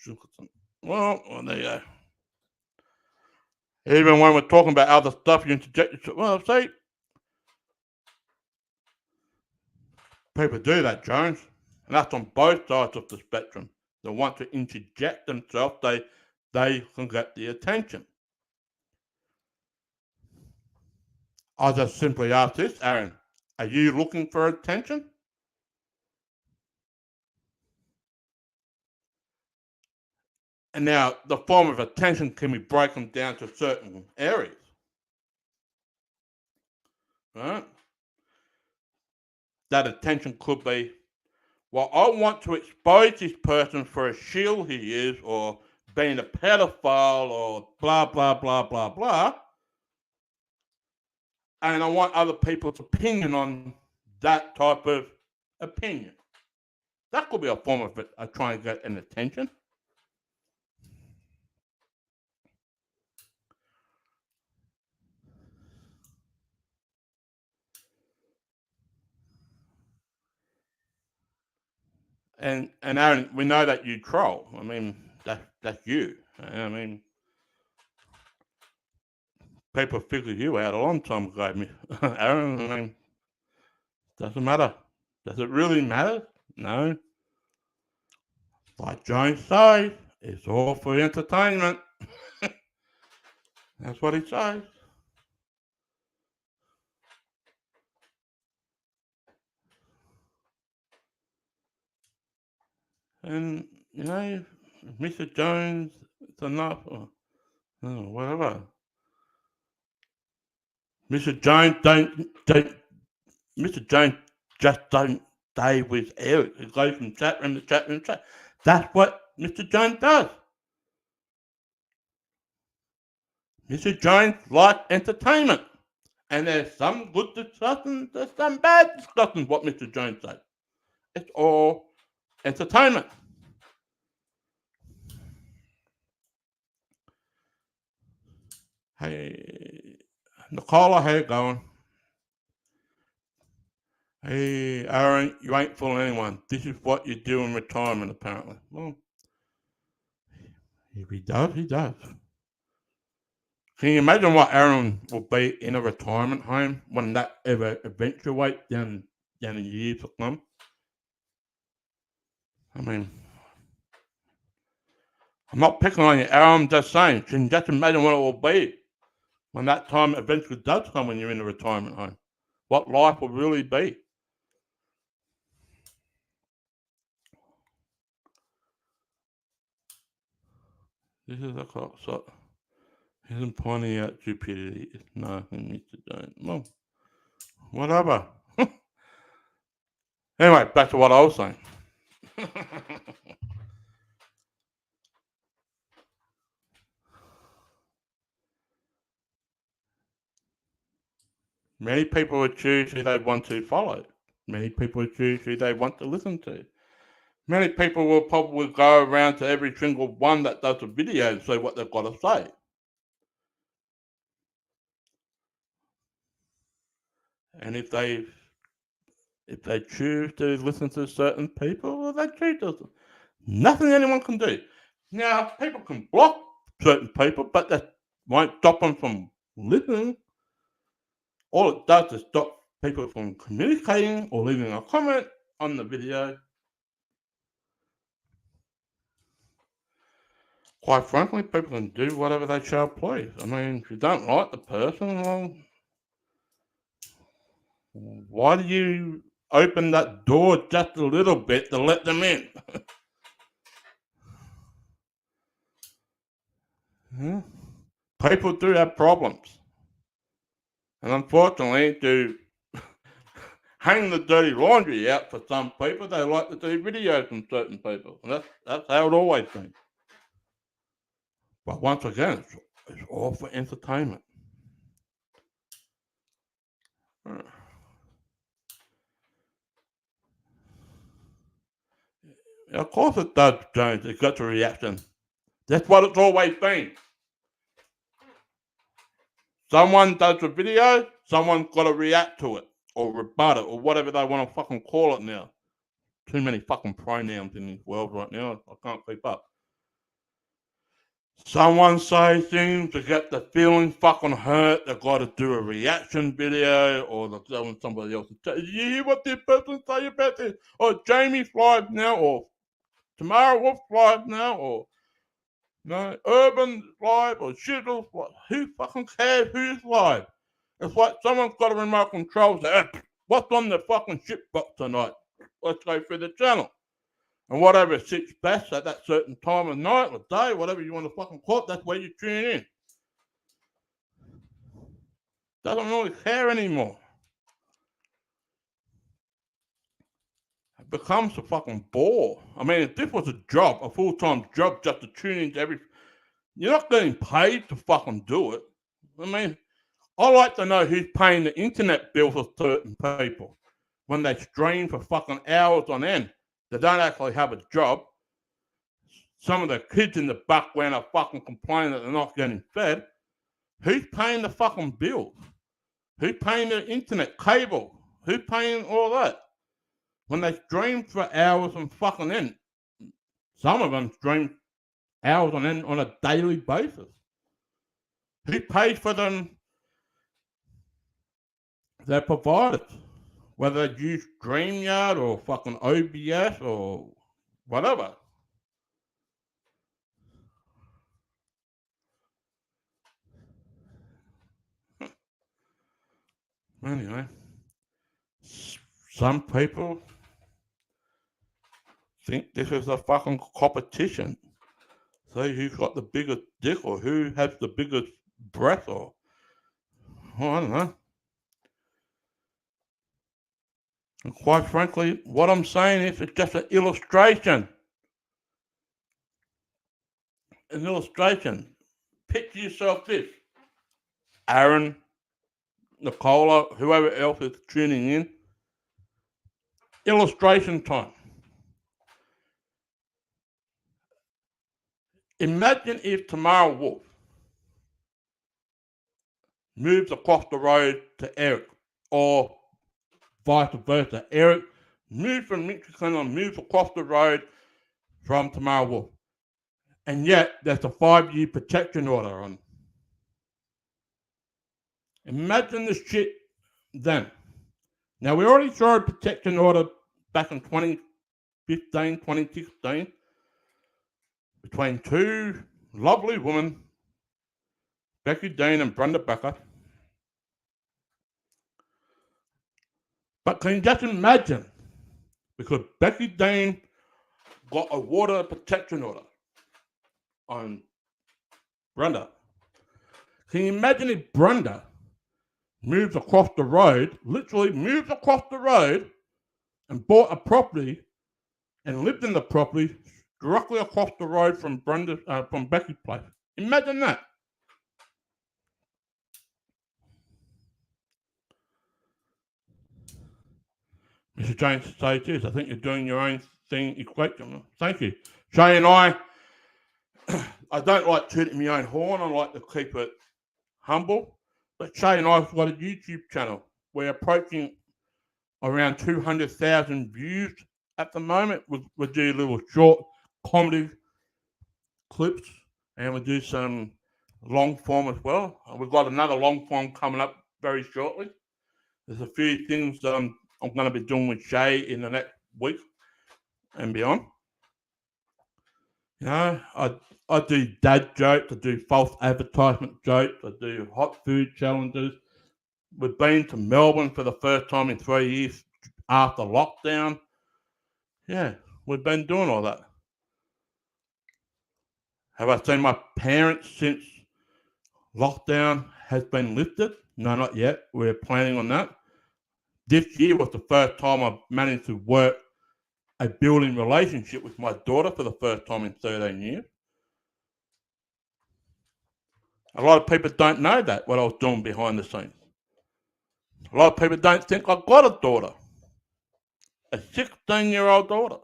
Well, there you go. Even when we're talking about other stuff, you interject yourself. Well, see, people do that, Jones, and that's on both sides of the spectrum. They want to interject themselves. They can get the attention. I'll just simply ask this, Aaron. Are you looking for attention? And now the form of attention can be broken down to certain areas. Right? That attention could be, well, I want to expose this person for a shield he is, or being a pedophile, or blah, blah, blah, blah, blah. And I want other people's opinion on that type of opinion. That could be a form of trying to get an attention. And Aaron, we know that you troll. I mean, that's you. I mean, people figured you out a long time ago, Aaron. I mean, doesn't matter. Does it really matter? No. Like Jones says, it's all for entertainment. That's what he says. And, you know, Mr. Jones, it's enough, or whatever. Mr. Jones Mr. Jones just don't stay with Eric. He goes from chat room to chat room to chat. That's what Mr. Jones does. Mr. Jones likes entertainment. And there's some good discussion, there's some bad discussion, what Mr. Jones says. It's all entertainment. Hey, Nicola, how you going? Hey, Aaron, you ain't fooling anyone. This is what you do in retirement, apparently. Well, if he does, he does. Can you imagine what Aaron will be in a retirement home when that ever eventuates down in years to come? I mean, I'm not picking on you, Aaron. I'm just saying. Can you just imagine what it will be when that time eventually does come when you're in a retirement home? What life will really be? This is a clock, so isn't pointing out stupidity. It's nothing, Mr. Jones. Well, whatever. Anyway, back to what I was saying. Many people would choose who they want to follow. Many people would choose who they want to listen to. Many people will probably go around to every single one that does a video and see what they've got to say. And if they choose to listen to certain people, well, they choose to. Nothing anyone can do. Now, people can block certain people, but that won't stop them from listening. All it does is stop people from communicating or leaving a comment on the video. Quite frankly, people can do whatever they shall please. I mean, if you don't like the person, well, why do you open that door just a little bit to let them in. People do have problems. And unfortunately, to hang the dirty laundry out for some people, they like to do videos from certain people. And that's how it always been. But once again, it's all for entertainment. Of course it does, James. It got a reaction. That's what it's always been. Someone does a video, someone's got to react to it or rebut it or whatever they want to fucking call it now. Too many fucking pronouns in this world right now. I can't keep up. Someone says things to get the feelings fucking hurt. They've got to do a reaction video, or they're telling somebody else. You hear what this person say about this? Or Jamie's live now, or Tamara Wolf's live now, or no, Urban live, or Shizzle's live. Who fucking cares who's live? It's like someone's got a remote control. Say, what's on the fucking shit box tonight? Let's go through the channel. And whatever sits best at that certain time of night or day, whatever you want to fucking call it, that's where you tune in. Doesn't really care anymore. It becomes a fucking bore. I mean, if this was a job, a full-time job, just to tune into every... You're not getting paid to fucking do it. I mean, I like to know who's paying the internet bill for certain people when they stream for fucking hours on end. They don't actually have a job. Some of the kids in the background are fucking complaining that they're not getting fed. Who's paying the fucking bills? Who's paying the internet cable? Who's paying all that? When they stream for hours on fucking end, some of them stream hours on end on a daily basis. Who pays for them? They're provided. Whether they use StreamYard or fucking OBS or whatever. Anyway, some people think this is a fucking competition. See who's got the biggest dick or who has the biggest breath or I don't know. And quite frankly, what I'm saying is it's just an illustration. An illustration. Picture yourself this. Aaron, Nicola, whoever else is tuning in. Illustration time. Imagine if Tamara Wolf moves across the road to Eric, or vice versa. Eric moves from Michigan and moves across the road from Tamara Wolf. And yet, there's a 5-year protection order on. Imagine the shit then. Now, we already saw a protection order back in 2015, 2016, between two lovely women, Becky Dean and Brenda Becker. But can you just imagine, because Becky Dean got a water protection order on Brenda. Can you imagine if Brenda moves across the road, literally moves across the road and bought a property and lived in the property directly across the road from from Becky's place? Imagine that. Mr. James says this, I think you're doing your own thing equation. Thank you. Shay and I don't like tooting my own horn. I like to keep it humble. But Shay and I have got a YouTube channel. We're approaching around 200,000 views at the moment. We'll do little short comedy clips and we'll do some long form as well. We've got another long form coming up very shortly. There's a few things that I'm going to be doing with Shay in the next week and beyond. You know, I do dad jokes, I do false advertisement jokes, I do hot food challenges. We've been to Melbourne for the first time in 3 years after lockdown. Yeah, we've been doing all that. Have I seen my parents since lockdown has been lifted? No, not yet. We're planning on that. This year was the first time I've managed to work a building relationship with my daughter for the first time in 13 years. A lot of people don't know that, what I was doing behind the scenes. A lot of people don't think I've got a daughter, a 16-year-old daughter.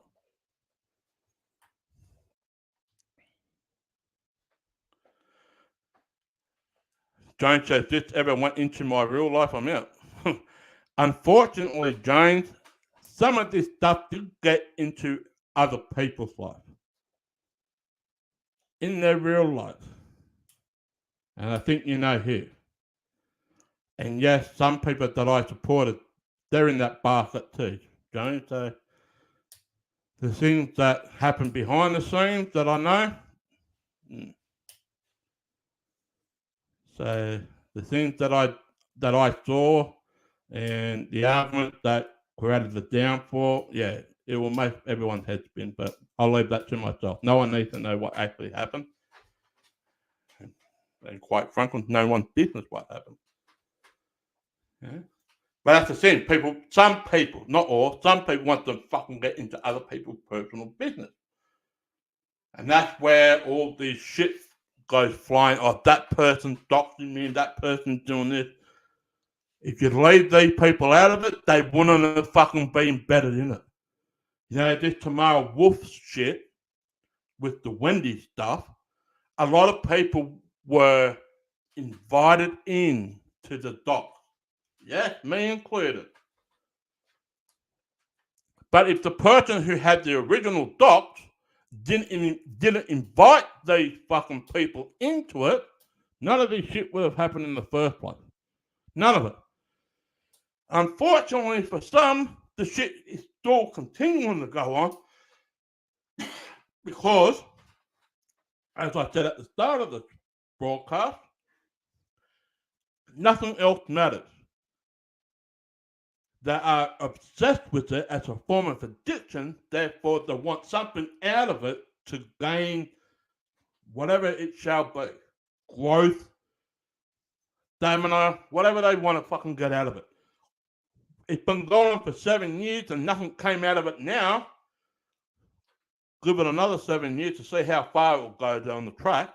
James says, this ever went into my real life, I'm out. Unfortunately, James, some of this stuff did get into other people's life, in their real life. And I think you know who. And yes, some people that I supported, they're in that basket too, James. So the things that happen behind the scenes that I know. So the things that I saw and the argument that created the downfall, yeah, it will make everyone's head spin, but I'll leave that to myself. No one needs to know what actually happened. And quite frankly, no one's business what happened. Yeah. But that's the thing, some people, not all, some people want to fucking get into other people's personal business. And that's where all this shit goes flying. Oh, that person's doxing me, that person's doing this. If you leave these people out of it, they wouldn't have fucking been embedded in it. You know, this Tamara Wolf shit with the Wendy stuff, a lot of people were invited in to the doc. Yes, me included. But if the person who had the original docs didn't invite these fucking people into it, none of this shit would have happened in the first place. None of it. Unfortunately for some, the shit is still continuing to go on because, as I said at the start of the broadcast, nothing else matters. They are obsessed with it as a form of addiction, therefore they want something out of it to gain whatever it shall be. Growth, stamina, whatever they want to fucking get out of it. It's been going on for 7 years and nothing came out of it now. Give it another 7 years to see how far it will go down the track.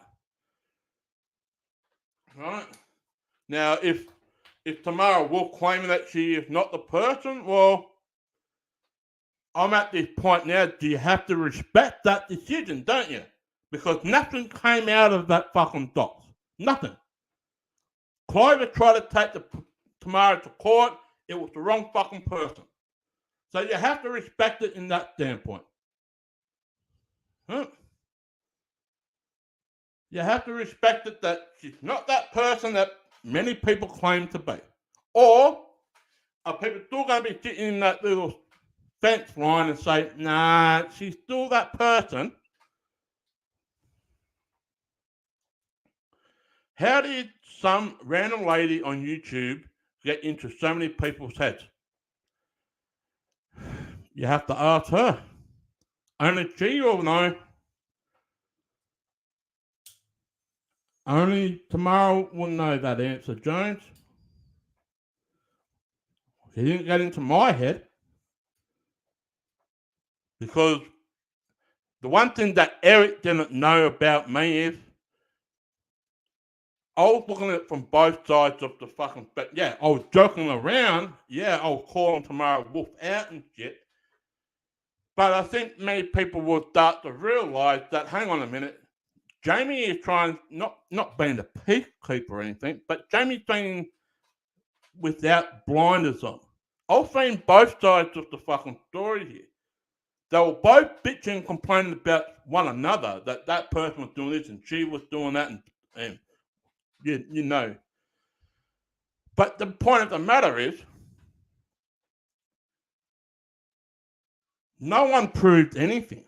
Right? Now, if Tamara Wolf claiming that she is not the person, well, I'm at this point now, do you have to respect that decision, don't you? Because nothing came out of that fucking docs. Nothing. Clover tried to take Tamara to court. It was the wrong fucking person. So you have to respect it in that standpoint. Huh? You have to respect it that she's not that person that many people claim to be. Or are people still going to be sitting in that little fence line and say, nah, she's still that person? How did some random lady on YouTube get into so many people's heads? You have to ask her. Only she will know. Only tomorrow will know that answer, Jones. He didn't get into my head. Because the one thing that Eric didn't know about me is I was looking at it from both sides of the fucking spectrum. Yeah, I was joking around. Yeah, I was calling Tamara Wolf out and shit. But I think many people will start to realise that, hang on a minute, Jamie is trying, not being the peacekeeper or anything, but Jamie's being without blinders on. I've seen both sides of the fucking story here. They were both bitching and complaining about one another, that person was doing this and she was doing that, and you know. But the point of the matter is, no one proved anything.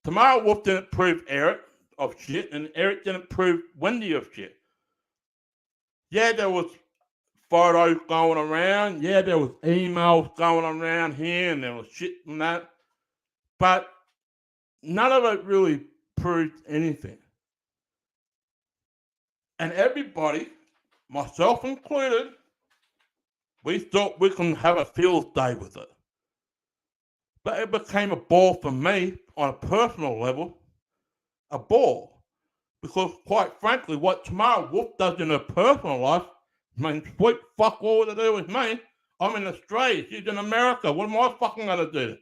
Tamara Wolf didn't prove Eric of shit, and Eric didn't prove Wendy of shit. Yeah, there was photos going around. Yeah, there was emails going around here and there was shit and that. But none of it really proved anything. And everybody, myself included, we thought we can have a field day with it. But it became a bore for me on a personal level, a bore. Because quite frankly, what Tamara Wolf does in her personal life means sweet fuck all to do with me. I'm in Australia, she's in America. What am I fucking gonna do?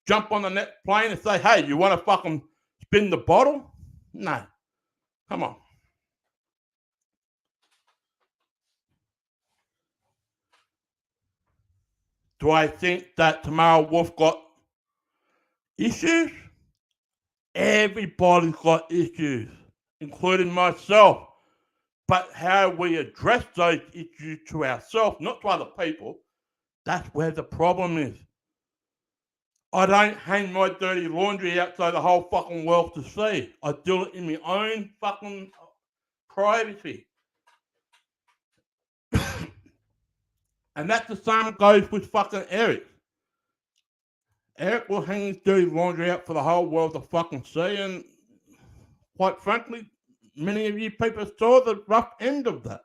Jump on the next plane and say, hey, you wanna fucking spin the bottle? No. Come on. Do I think that Tamara Wolf got issues? Everybody's got issues, including myself. But how we address those issues to ourselves, not to other people, that's where the problem is. I don't hang my dirty laundry out so the whole fucking world to see. I do it in my own fucking privacy. And that's the same goes with fucking Eric. Eric will hang his dirty laundry out for the whole world to fucking see, and quite frankly, many of you people saw the rough end of that.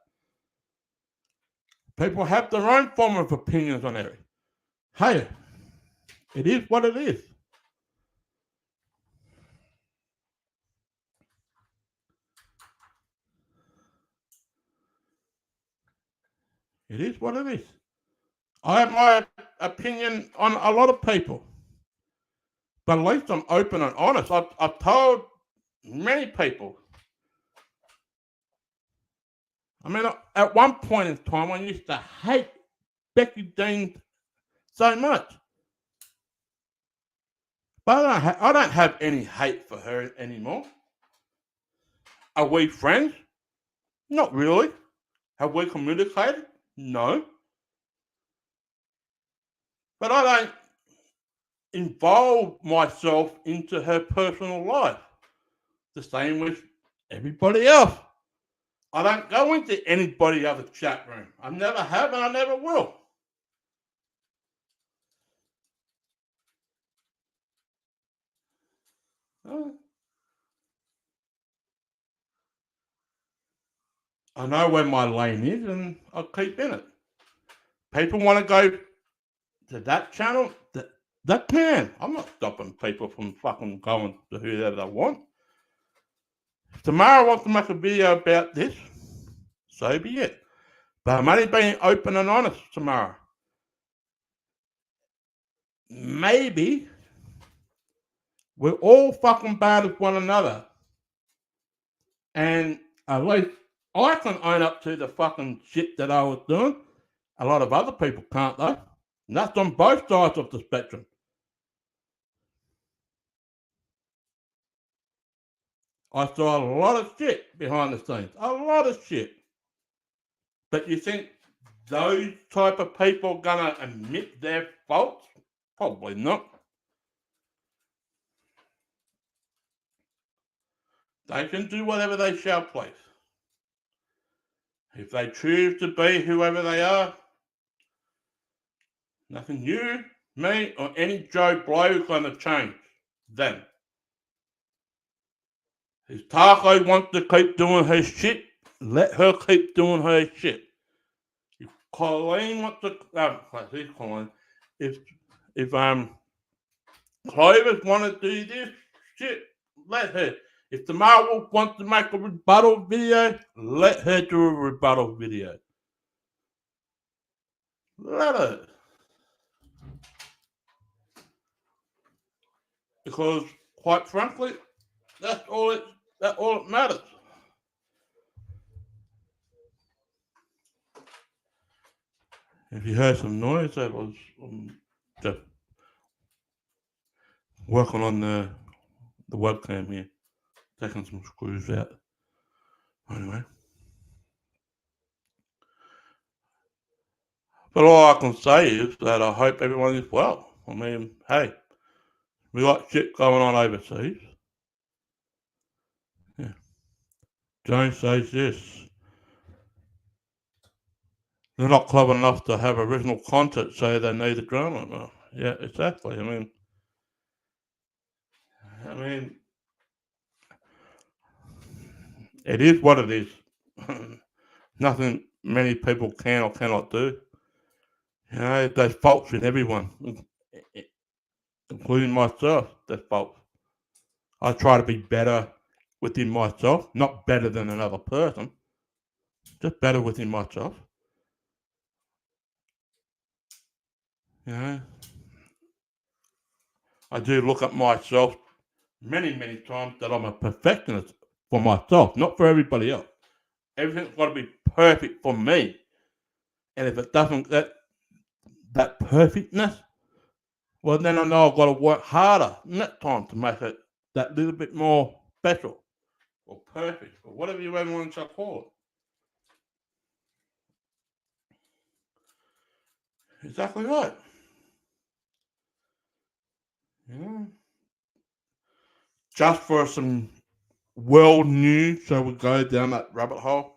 People have their own form of opinions on Eric. Hey, it is what it is. It is what it is. I have my opinion on a lot of people. But at least I'm open and honest. I've told many people. I mean, at one point in time, I used to hate Becky Dean so much. But I don't have any hate for her anymore. Are we friends? Not really. Have we communicated? No. But I don't involve myself into her personal life. The same with everybody else. I don't go into anybody else's chat room. I never have and I never will. I know where my lane is and I'll keep in it. People want to go to that channel, that can. I'm not stopping people from fucking going to whoever they want. If Tamara wants to make a video about this, so be it. But I'm only being open and honest, Tamara. Maybe we're all fucking bad with one another. And at least I can own up to the fucking shit that I was doing. A lot of other people can't, though. And that's on both sides of the spectrum. I saw a lot of shit behind the scenes. A lot of shit. But you think those type of people are going to admit their faults? Probably not. They can do whatever they shall please. If they choose to be whoever they are, nothing you, me, or any Joe Blow is going to change them. If Taco wants to keep doing her shit, let her keep doing her shit. If Colleen wants to, Colleen. If Clovis want to do this shit, let her. If Tamara Wolf wants to make a rebuttal video, let her do a rebuttal video. Let her. Because, quite frankly, that's all it matters. If you heard some noise, that was just working on the webcam here, taking some screws out. Anyway. But all I can say is that I hope everyone is well. I mean, hey, we got shit going on overseas. Yeah. Jones says this. they're not clever enough to have original content, so they need a drama. Well, yeah, exactly. I mean, it is what it is. Nothing many people can or cannot do. You know, there's faults in everyone, including myself. There's faults. I try to be better within myself, not better than another person, just better within myself. You know, I do look at myself many times that I'm a perfectionist for myself, not for everybody else. Everything's got to be perfect for me, and if it doesn't get that perfectness, well, then I know I've got to work harder next time to make it that little bit more special or perfect or whatever you ever want to call it. Exactly right. Yeah. Just for some world news, so we go down that rabbit hole.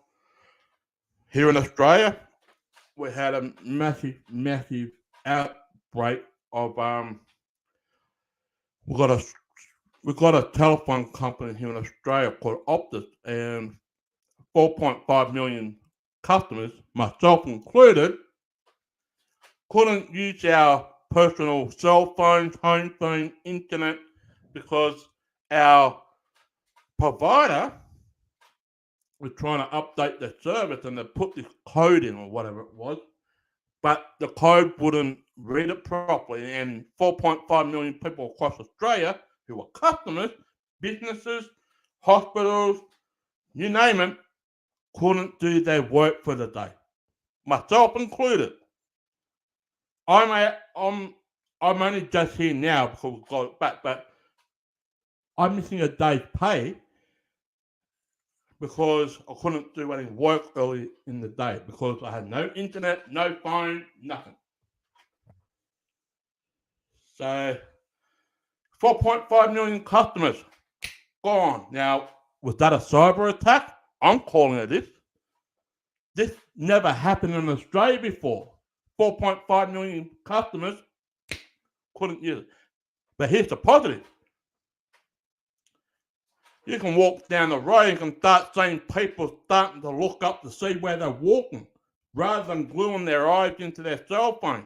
Here in Australia, we had a massive outbreak of we got a we got a telephone company here in Australia called Optus, and 4.5 million customers, myself included, couldn't use our personal cell phones, home phone, internet because our provider was trying to update the service and they put this code in or whatever it was, but the code wouldn't read it properly. And 4.5 million people across Australia who were customers, businesses, hospitals, you name it, couldn't do their work for the day, myself included. I'm only just here now because we got it back, but I'm missing a day's pay because I couldn't do any work early in the day because I had no internet, no phone, nothing. So 4.5 million customers gone. Now, was that a cyber attack? I'm calling it this. This never happened in Australia before. 4.5 million customers couldn't use it. But here's the positive. You can walk down the road and can start seeing people starting to look up to see where they're walking rather than gluing their eyes into their cell phone.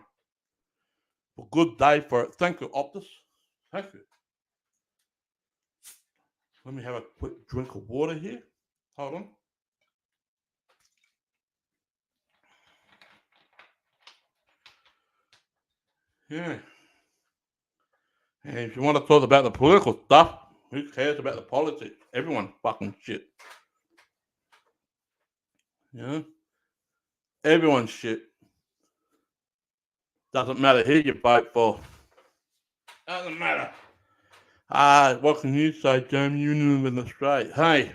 A good day for it. Thank you, Optus. Thank you. Let me have a quick drink of water here. Hold on. Yeah. And if you want to talk about the political stuff, who cares about the politics? Everyone's fucking shit. You know? Everyone's shit. Doesn't matter who you vote for. Doesn't matter. What can you say, Jamie? You live in Australia. Hey,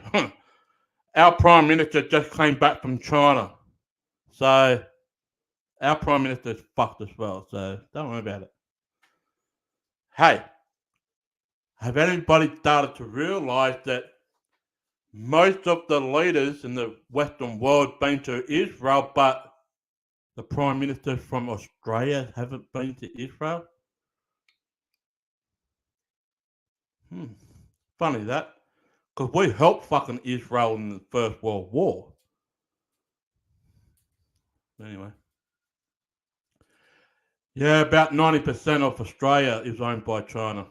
our Prime Minister just came back from China. So, our Prime Minister's fucked as well. So, don't worry about it. Hey, have anybody started to realise that most of the leaders in the Western world been to Israel, but the Prime Ministers from Australia haven't been to Israel? Funny that. Because we helped fucking Israel in the First World War. Anyway. Yeah, about 90% of Australia is owned by China.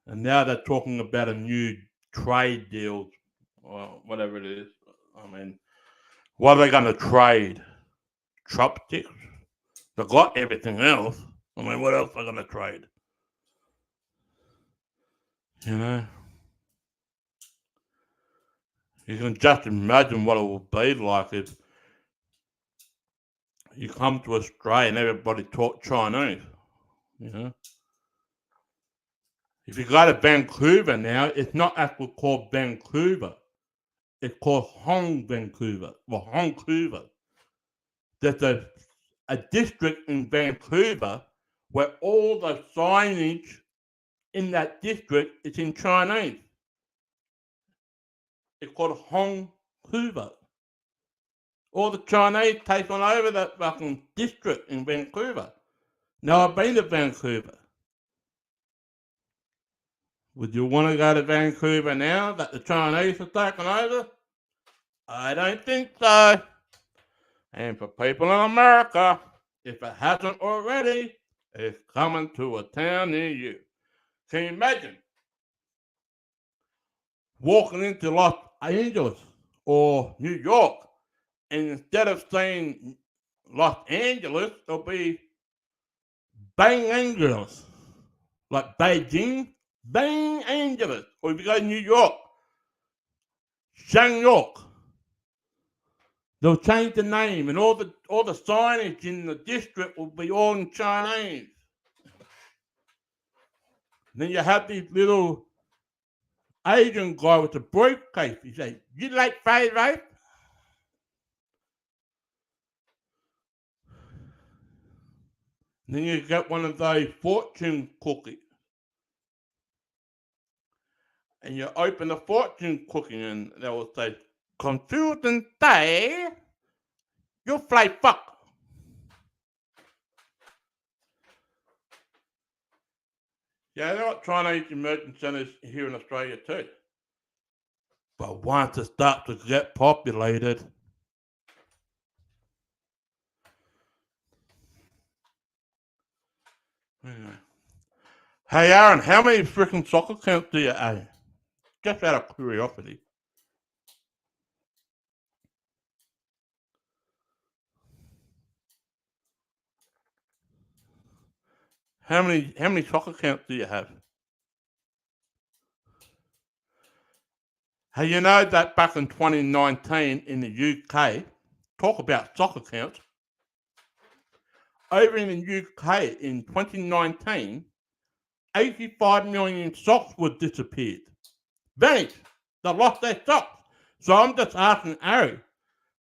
And now they're talking about a new trade deal, or whatever it is. I mean, what are they going to trade? Chopsticks? They've got everything else. I mean, what else are they going to trade? You know? You can just imagine what it will be like if you come to Australia and everybody talk Chinese. You know? If you go to Vancouver now, it's not actually called Vancouver. It's called Hong Vancouver. Well, Vancouver. There's a district in Vancouver where all the signage in that district is in Chinese. It's called Vancouver. All the Chinese taking over that fucking district in Vancouver. Now, I've been to Vancouver. Would you want to go to Vancouver now that the Chinese are taking over? I don't think so. And for people in America, if it hasn't already, it's coming to a town near you. Can you imagine walking into Los Angeles or New York, and instead of saying Los Angeles, it'll be Bang Angeles, like Beijing, Bang Angeles. Or if you go to New York, Shang York. They'll change the name, and all the signage in the district will be all in Chinese. Then you have these little Asian guy with a briefcase. He says, "You like fried rice?" And then you get one of those fortune cookies. And you open the fortune cookie and they will say, "Confusion Day, you fly fuck." Yeah, there are Chinese emergent centres here in Australia too. But once it starts to get populated, anyway. Hey Aaron, how many freaking soccer accounts do you own? Just out of curiosity. How many soccer accounts do you have? Hey, you know that back in 2019 in the UK, talk about soccer accounts. Over in the UK in 2019, 85 million socks were disappeared. Vanished. They lost their socks. So I'm just asking Aaron,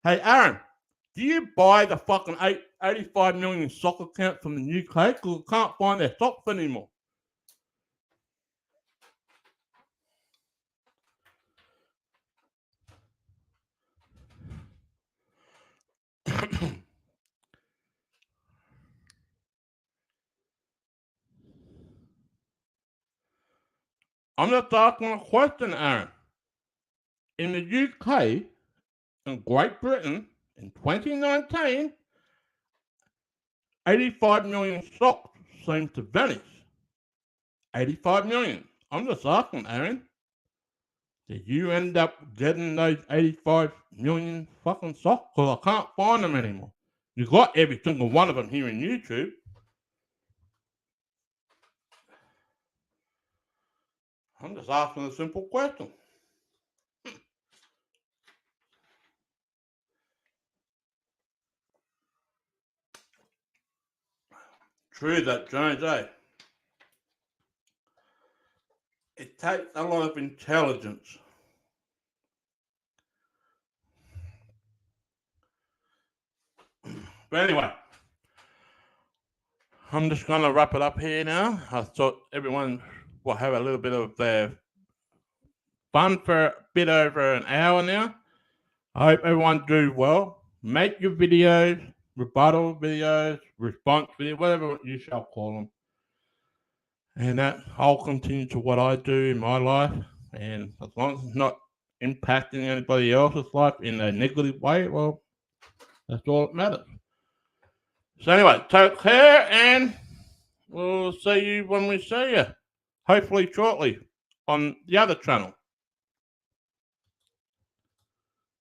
hey Aaron, do you buy the fucking 85 million sock account from the UK? Because I can't find their socks anymore. I'm just asking a question, Aaron. In the UK, in Great Britain, in 2019, 85 million socks seem to vanish. 85 million. I'm just asking, Aaron. Did you end up getting those 85 million fucking socks? Because I can't find them anymore. You got every single one of them here in YouTube. I'm just asking a simple question. True that, Jones, eh? It takes a lot of intelligence. But anyway, I'm just going to wrap it up here now. I thought everyone will have a little bit of their fun for a bit over an hour now. I hope everyone do well. Make your videos, rebuttal videos, response videos, whatever you shall call them. And that I'll continue to what I do in my life. And as long as it's not impacting anybody else's life in a negative way, well, that's all that matters. So anyway, take care, and we'll see you when we see you. Hopefully shortly on the other channel.